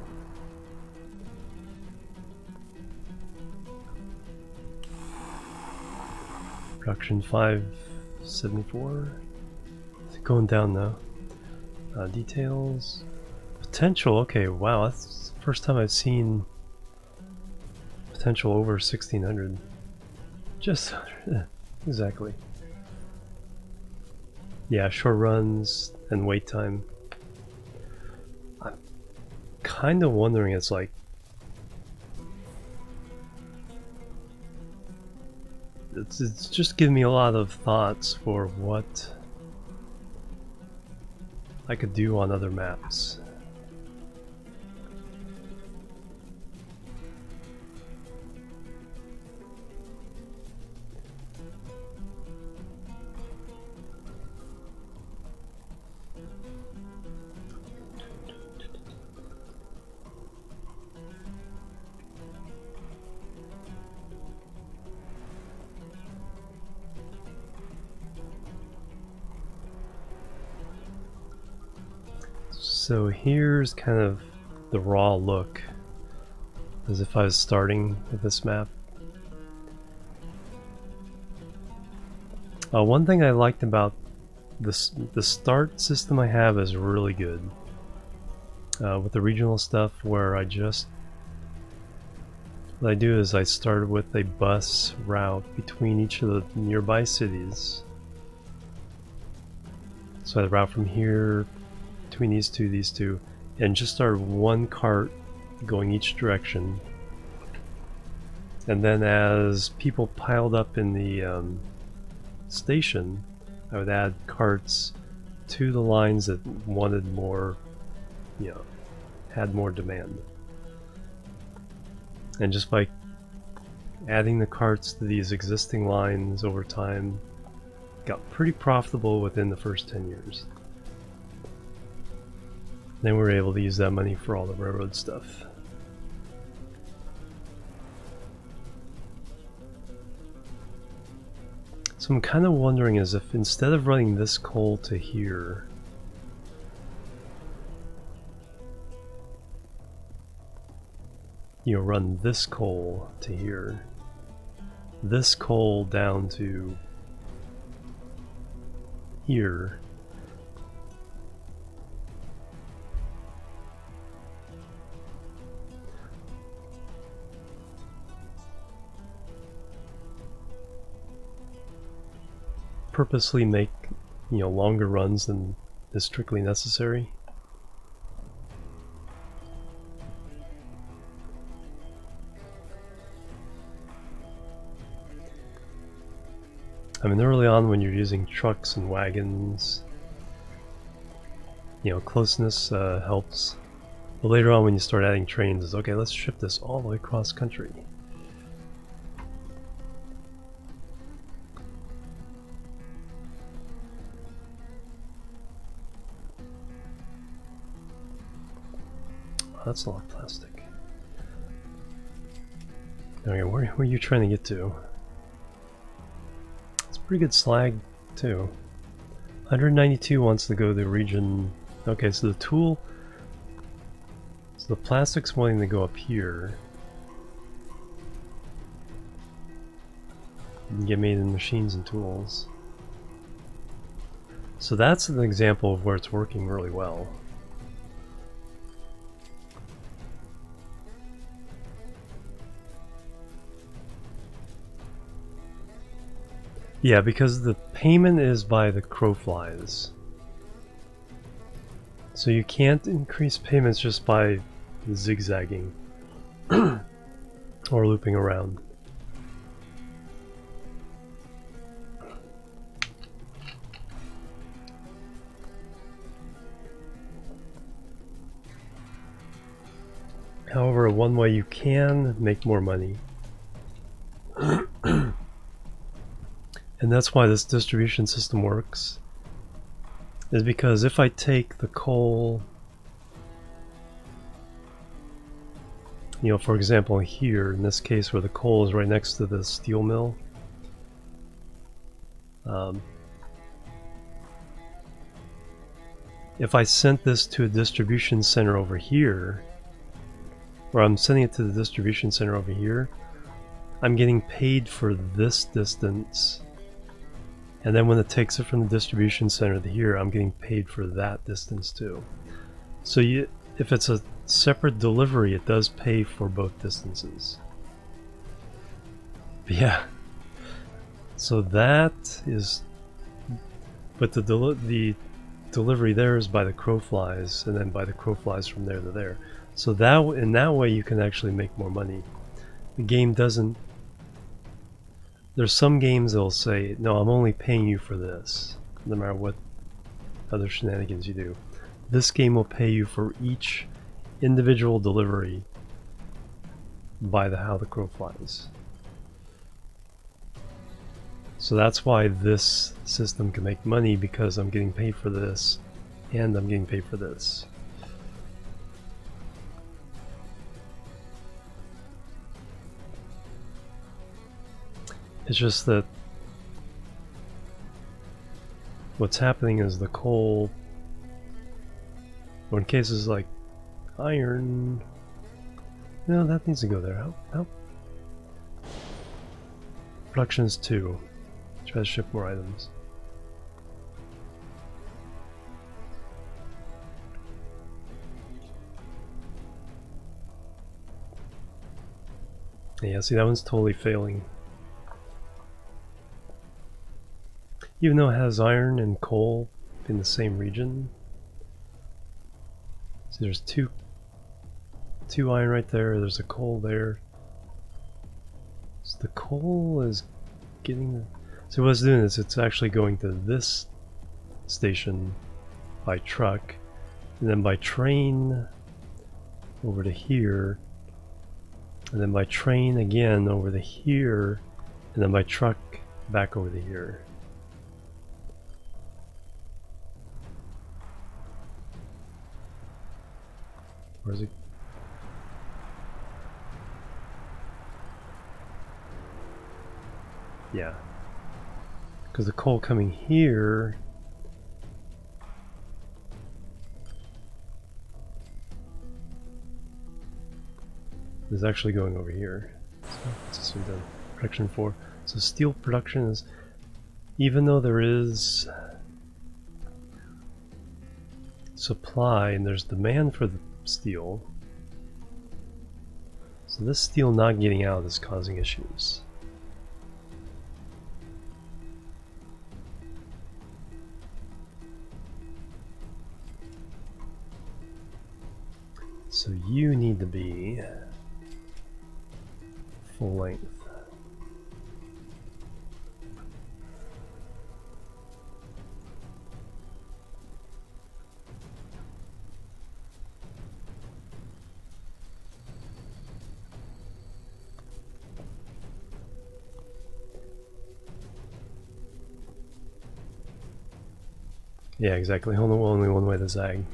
Production 574. It's going down though. Details. Potential, okay, wow, that's the first time I've seen potential over 1600. Just exactly. Yeah, short runs and wait time. I'm kind of wondering, it's like it's just giving me a lot of thoughts for what I could do on other maps. So here's kind of the raw look, as if I was starting with this map. One thing I liked about this, the start system I have is really good. With the regional stuff, where what I do is I started with a bus route between each of the nearby cities. So I route from here between these two, and just started one cart going each direction. And then as people piled up in the station, I would add carts to the lines that wanted more, had more demand. And just by adding the carts to these existing lines over time, got pretty profitable within the first 10 years. Then we were able to use that money for all the railroad stuff. So I'm kind of wondering as if instead of running this coal to here, run this coal to here, this coal down to here, purposely make longer runs than is strictly necessary. I mean, early on when you're using trucks and wagons, closeness helps. But later on when you start adding trains, it's okay, let's ship this all the way across country. Oh, that's a lot of plastic. Okay, where are you trying to get to? Pretty good slag too. 192 wants to go to the region. Okay, so the tool, so the plastic's wanting to go up here and get made in machines and tools. So that's an example of where it's working really well. Yeah, because the payment is by the crow flies. So you can't increase payments just by zigzagging or looping around. However, one way you can make more money, and that's why this distribution system works, is because if I take the coal, for example here, in this case where the coal is right next to the steel mill, if I sent this to a distribution center over here, or I'm sending it to the distribution center over here, I'm getting paid for this distance. And then when it takes it from the distribution center to here, I'm getting paid for that distance too. So if it's a separate delivery, it does pay for both distances. But yeah. So that is, but the delivery there is by the crow flies, and then by the crow flies from there to there. So that in that way you can actually make more money. The game doesn't. There's some games that'll say, no, I'm only paying you for this, no matter what other shenanigans you do. This game will pay you for each individual delivery by how the crow flies. So that's why this system can make money, because I'm getting paid for this, and I'm getting paid for this. It's just that what's happening is the coal Or in cases like iron, no, that needs to go there. How? Production is 2. Try to ship more items. Yeah, see, that one's totally failing. Even though it has iron and coal in the same region. See, there's two iron right there, there's a coal there. So the coal is getting... So what it's doing is it's actually going to this station by truck, and then by train over to here, and then by train again over to here, and then by truck back over to here. Where's it? Yeah. Because the coal coming here is actually going over here. So what's this one done? Production 4. So steel production is, even though there is supply and there's demand for the steel, so this steel not getting out is causing issues. So you need to be full length. Yeah, exactly. Only one way to zag.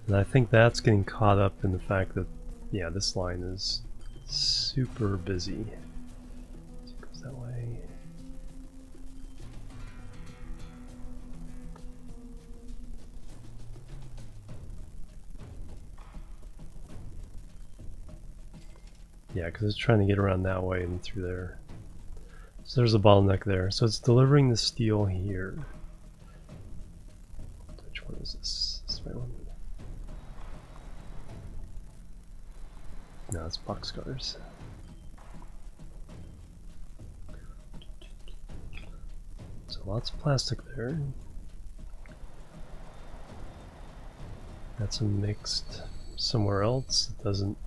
And I think that's getting caught up in the fact that, yeah, this line is super busy. It goes that way. Yeah, because it's trying to get around that way and through there. So there's a bottleneck there. So it's delivering the steel here. Which one is this? This right one? No, it's boxcars. So lots of plastic there. That's a mixed somewhere else. It doesn't.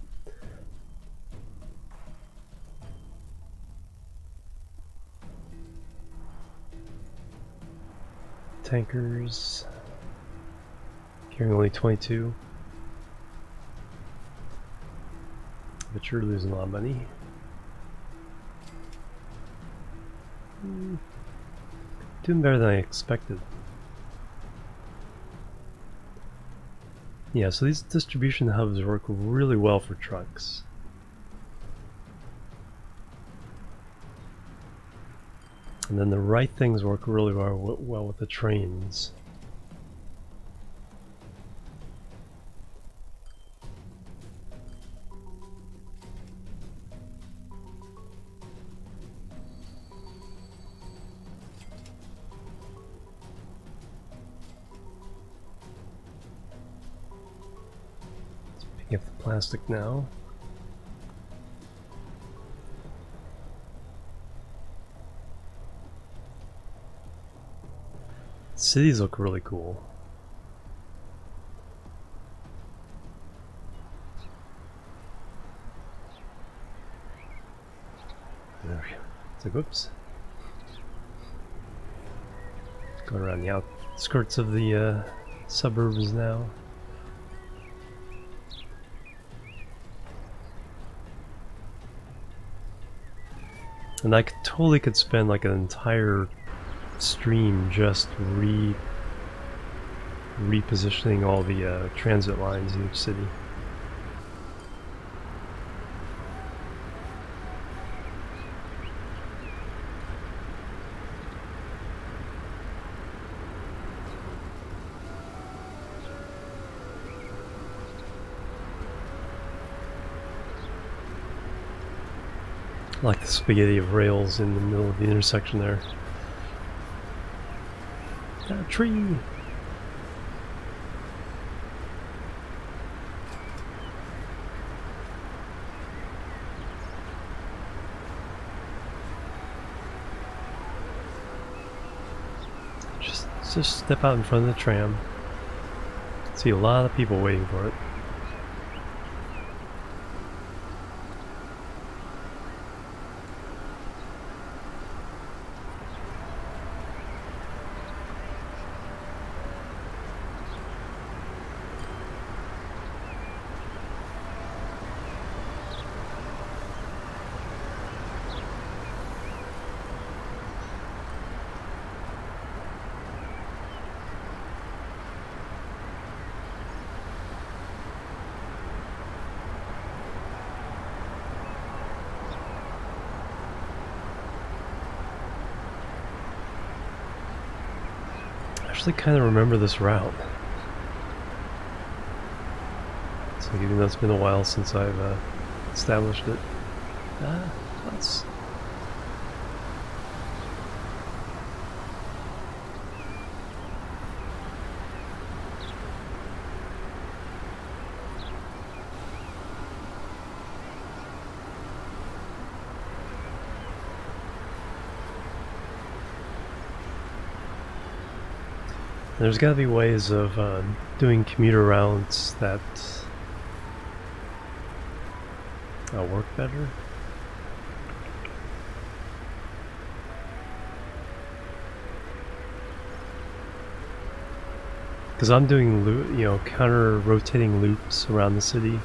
Tankers carrying only 22. But you're losing a lot of money. Doing better than I expected. Yeah, so these distribution hubs work really well for trucks. And then the right things work really well with the trains. Let's pick up the plastic now. Cities look really cool. There we go. So, whoops. Going around the outskirts of the suburbs now. And I totally could spend like an entire stream just repositioning all the transit lines in each city. Like the spaghetti of rails in the middle of the intersection there. A tree! Just step out in front of the tram. See a lot of people waiting for it. I actually kind of remember this route. So even though it's been a while since I've established it. Let's... There's got to be ways of doing commuter routes that work better. Because I'm doing, counter-rotating loops around the city,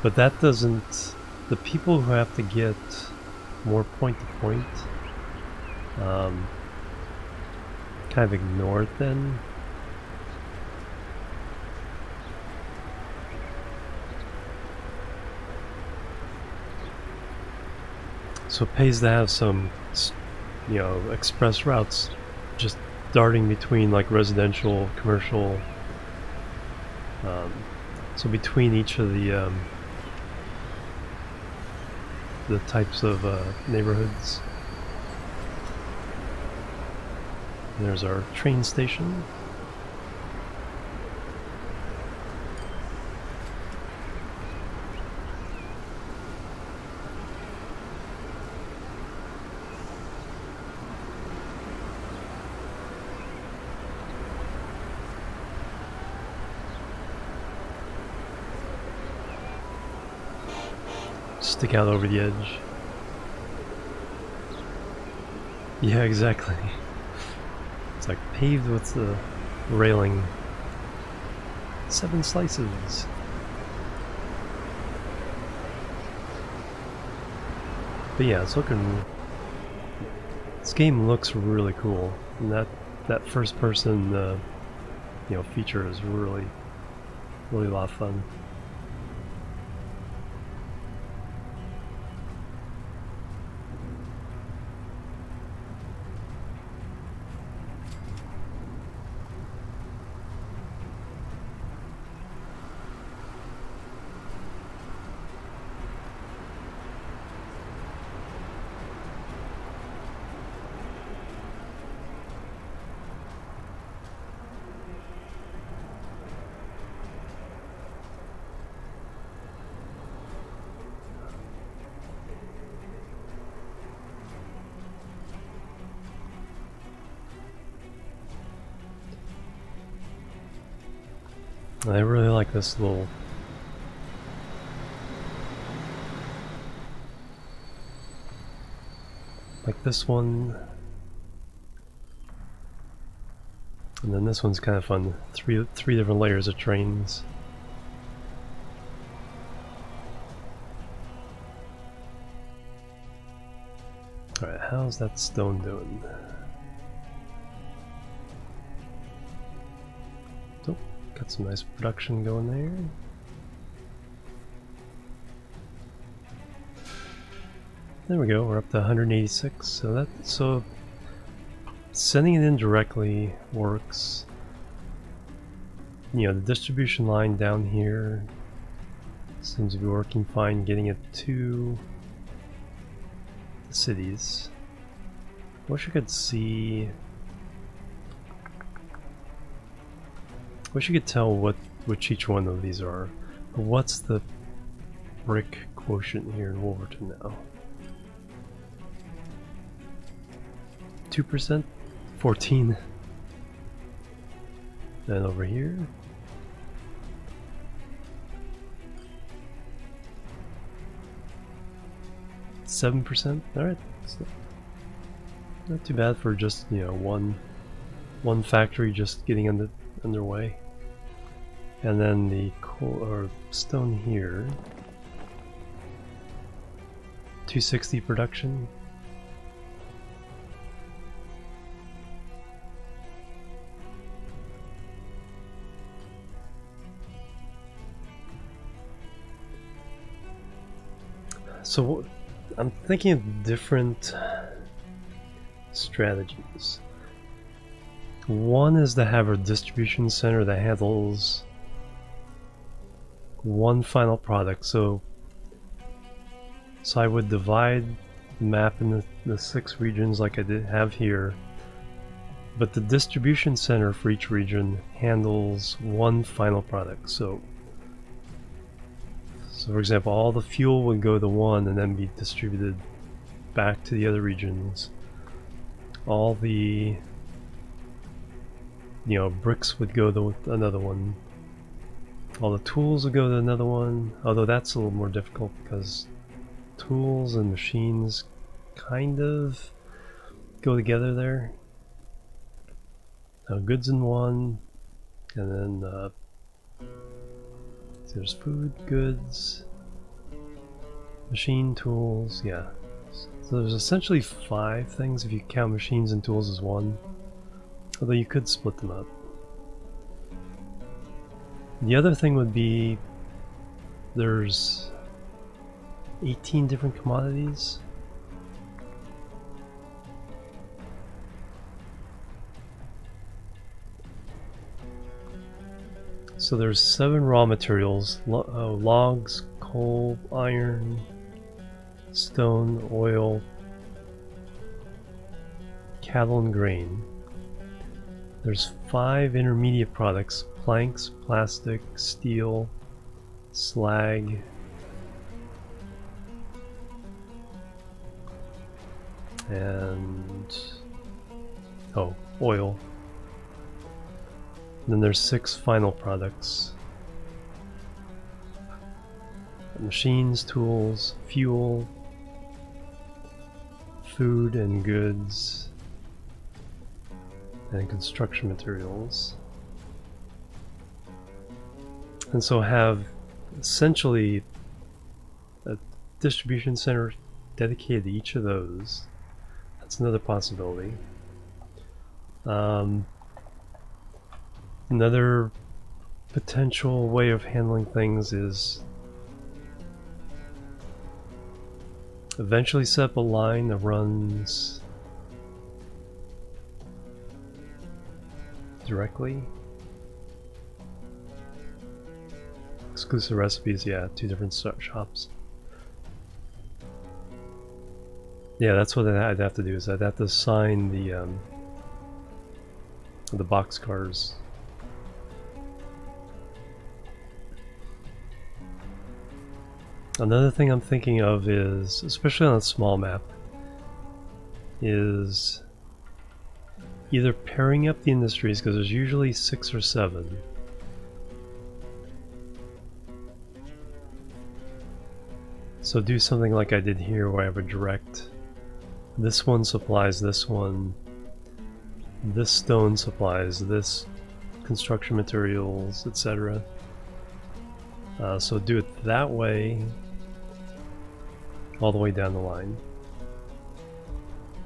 but that doesn't. The people who have to get more point-to-point kind of ignore it then. So it pays to have some, express routes just darting between like residential, commercial. So between each of the types of neighborhoods. There's our train station. Stick out over the edge. Yeah, exactly. It's like paved with the railing. 7 slices. But yeah, it's looking. This game looks really cool, and that first person, feature is really a lot of fun. I really like this little this one, and then this one's kind of fun. Three different layers of trains. All right, how's that stone doing? Oh, got some nice production going there. There we go, we're up to 186, so sending it in directly works. The distribution line down here seems to be working fine, getting it to the cities. Wish I could see. Wish you could tell which each one of these are. What's the brick quotient here in Wolverton now? 2%? 14. And over here? 7%? Alright. Not too bad for just, you know, one factory just getting underway. And then the coal or stone here. 260 production. So I'm thinking of different strategies. One is to have a distribution center that handles one final product. So I would divide the map into the 6 regions like I did have here, but the distribution center for each region handles one final product. So for example, all the fuel would go to one and then be distributed back to the other regions. All the, you know, bricks would go to another one. All the tools would go to another one, although that's a little more difficult because tools and machines kind of go together there. Goods in one, and then there's food, goods, machine, tools, yeah. So there's essentially 5 things if you count machines and tools as one, although you could split them up. The other thing would be there's 18 different commodities. So there's 7 raw materials, logs, coal, iron, stone, oil, cattle, and grain. There's 5 intermediate products: planks, plastic, steel, slag, and oil. And then there's 6 final products: machines, tools, fuel, food and goods, and construction materials. And so have essentially a distribution center dedicated to each of those. That's another possibility. Another potential way of handling things is eventually set up a line that runs directly. Exclusive recipes, yeah, 2 different shops. Yeah, that's what I'd have to do. Is I'd have to assign the boxcars. Another thing I'm thinking of is, especially on a small map, is either pairing up the industries, because there's usually 6 or 7. So do something like I did here where I have a direct, this one supplies this one, this stone supplies this construction materials, etc. So do it that way all the way down the line.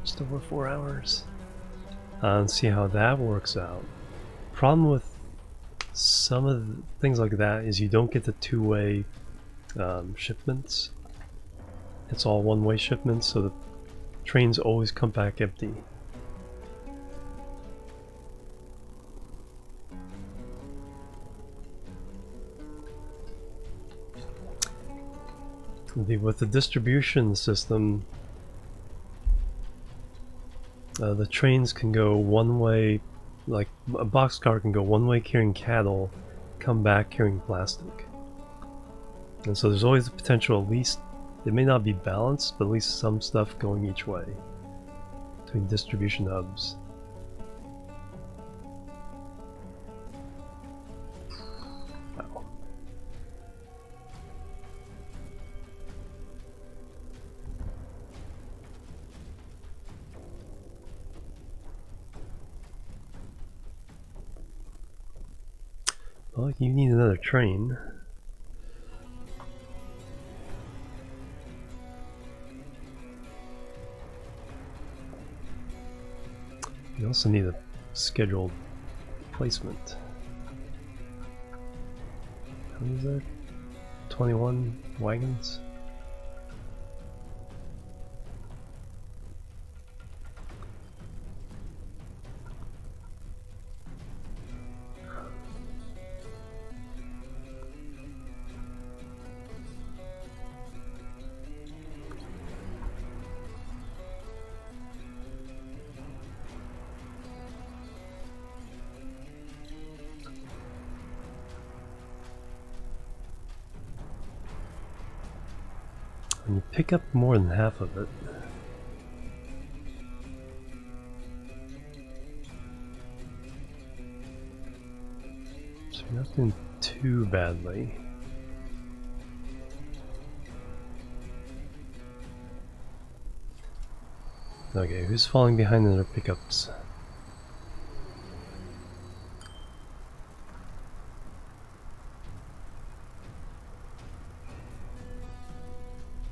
Just over 4 hours. And see how that works out. Problem with some of the things like that is you don't get the 2-way shipments. It's all 1-way shipments, so the trains always come back empty. With the distribution system, The trains can go one way, like a boxcar can go one way carrying cattle, come back carrying plastic. And so there's always the potential, at least, it may not be balanced, but at least some stuff going each way between distribution hubs. Wow. Well, you need another train. You also need a scheduled placement. How many is there? 21 wagons? And you pick up more than half of it. So you're not doing too badly. Okay, who's falling behind in their pickups?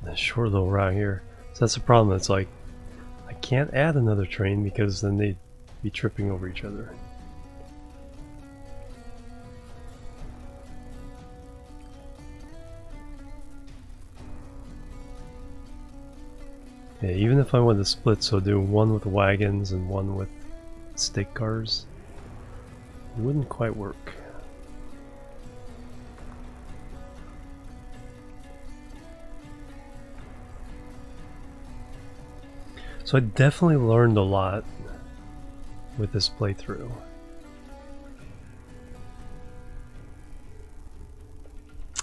A short little route here. So that's the problem. It's like I can't add another train because then they'd be tripping over each other. Yeah, even if I want to split, so do one with wagons and one with stake cars, it wouldn't quite work. So I definitely learned a lot with this playthrough.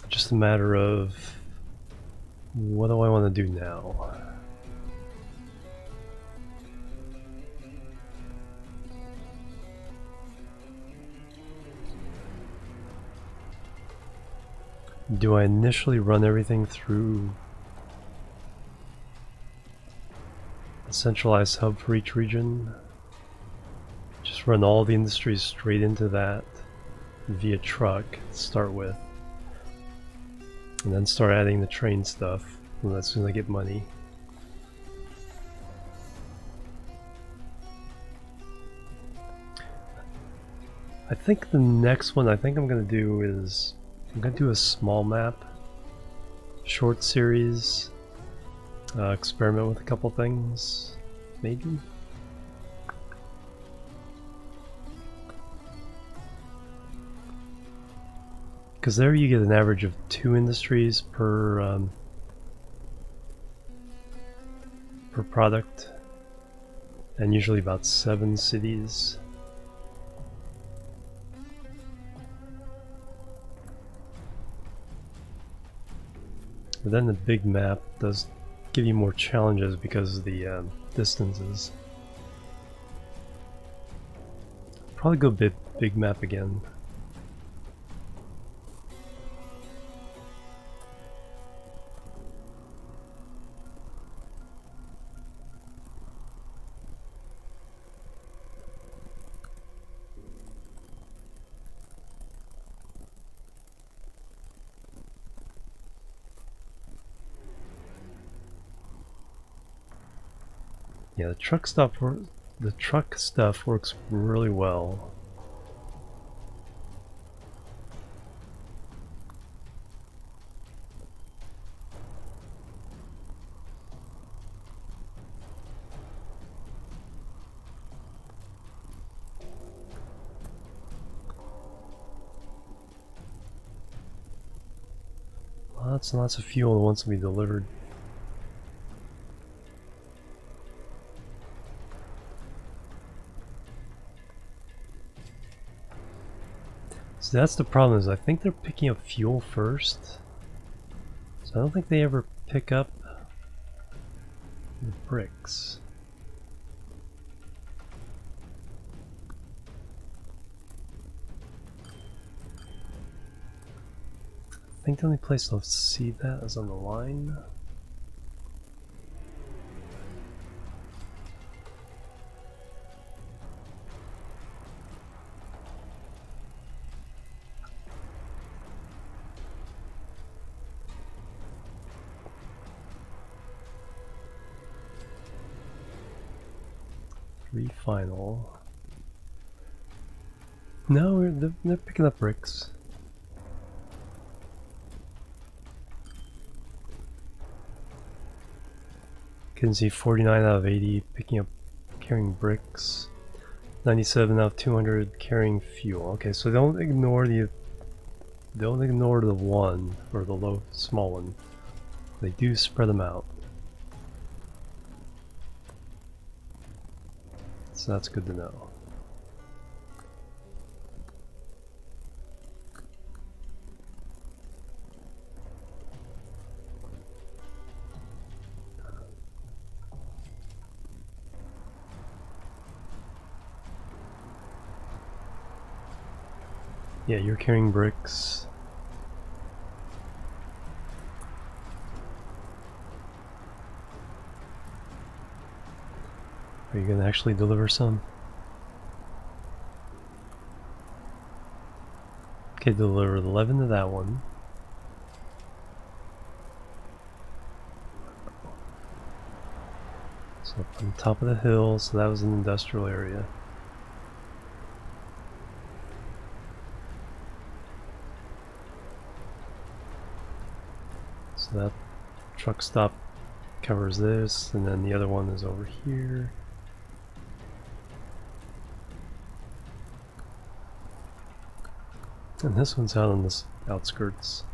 Just a matter of what do I want to do now? Do I initially run everything through a centralized hub for each region? Just run all the industries straight into that via truck to start with, and then start adding the train stuff as soon as I get money. I think the next one I'm going to do is I'm going to do a small map, short series, experiment with a couple things, maybe? Because there you get an average of 2 industries per product, and usually about 7 cities. But then the big map does give you more challenges because of the distances. Probably go big map again. Yeah, the truck stuff works really well. Lots and lots of fuel that wants to be delivered. So that's the problem, is I think they're picking up fuel first. So I don't think they ever pick up the bricks. I think the only place I'll see that is on the line. Final. No, they're picking up bricks. Can see 49 out of 80 picking up, carrying bricks. 97 out of 200 carrying fuel. Okay, so don't ignore the one or the small one. They do spread them out. So that's good to know. Yeah, you're carrying bricks. Are you gonna actually deliver some? Okay, deliver 11 to that one. So up on top of the hill, so that was an industrial area. So that truck stop covers this, and then the other one is over here. And this one's out on the outskirts.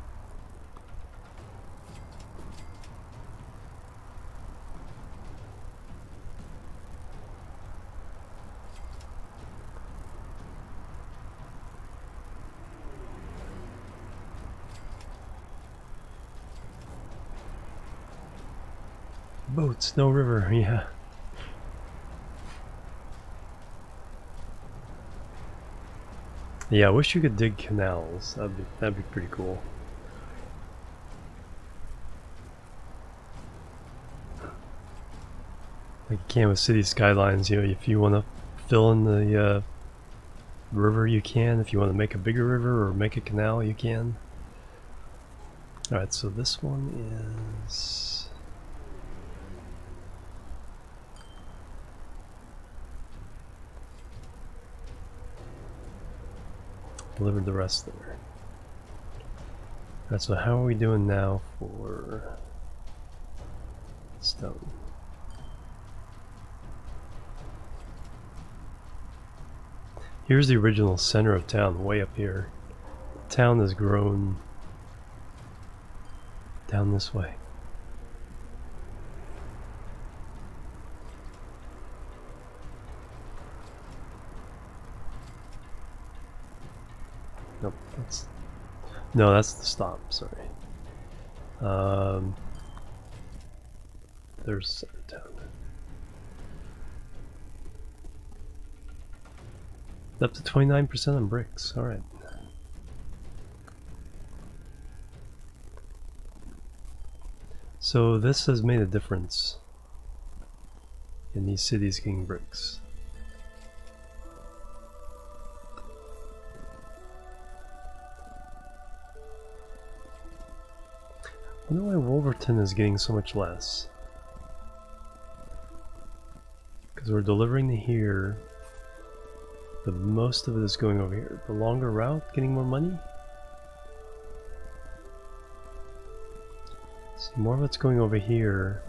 Boats, no river, yeah. Yeah, I wish you could dig canals. That'd be pretty cool. Like you can with city skylines, you know, if you want to fill in the river, you can. If you want to make a bigger river or make a canal, you can. Alright, so this one is... delivered the rest there. Alright, so how are we doing now for stone? Here's the original center of town, way up here. The town has grown down this way. Nope, that's the stop, sorry. There's center town. Up to 29% on bricks, alright. So this has made a difference in these cities getting bricks. I wonder why Wolverton is getting so much less. Because we're delivering to here, but most of it is going over here. The longer route getting more money? So more of it's going over here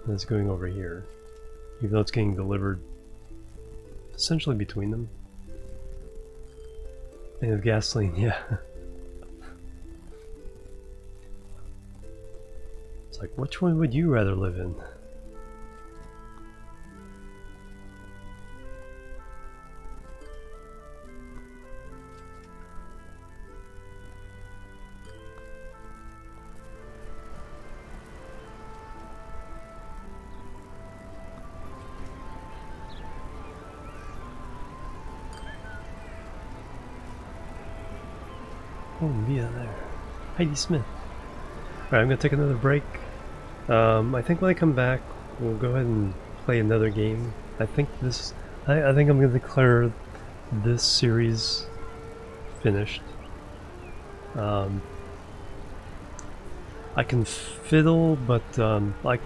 than it's going over here. Even though it's getting delivered essentially between them. And with gasoline, yeah. It's like, which one would you rather live in? Oh, Mia there. Heidi Smith. Alright, I'm gonna take another break. I think when I come back, we'll go ahead and play another game. I think I'm gonna declare this series finished. I can fiddle, but like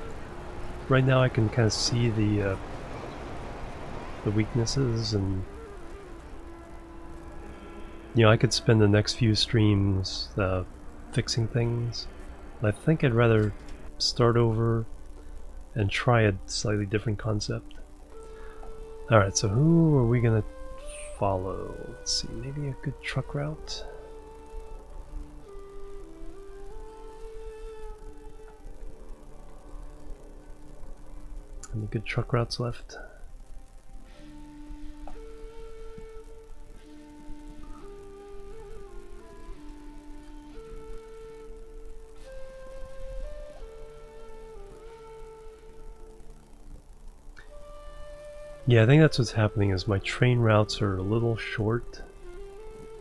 right now I can kind of see the weaknesses, and you know, I could spend the next few streams fixing things. I think I'd rather start over and try a slightly different concept. Alright, so who are we gonna follow? Let's see, maybe a good truck route? Any good truck routes left? Yeah, I think that's what's happening, is my train routes are a little short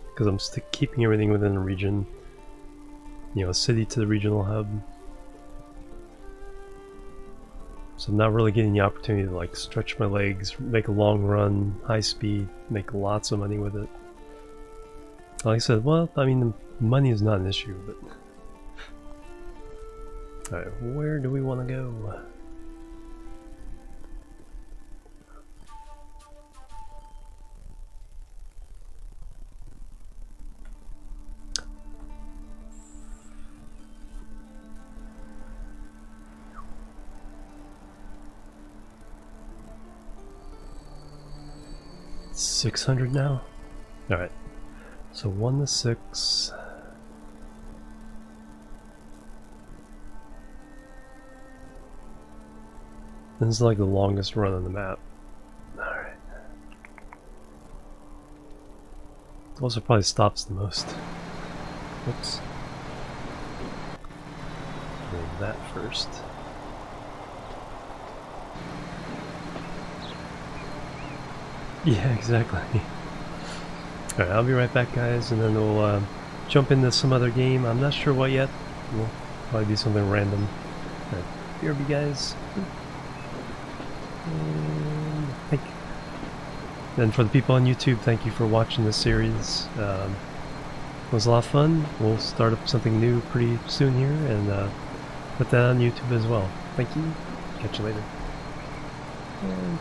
because I'm keeping everything within the region. You know, city to the regional hub. So I'm not really getting the opportunity to like stretch my legs, make a long run, high speed, make lots of money with it. Like I said, well, I mean, the money is not an issue, but... Alright, where do we want to go? $600 now? Alright. So 1 to 6. This is like the longest run on the map. Alright. Also probably stops the most. Whoops. Do that first. Yeah, exactly. Alright, I'll be right back, guys, and then we'll jump into some other game. I'm not sure what yet. We'll probably do something random. Alright, BRB, guys. And for the people on YouTube, thank you for watching this series. It was a lot of fun. We'll start up something new pretty soon here, and put that on YouTube as well. Thank you. Catch you later. And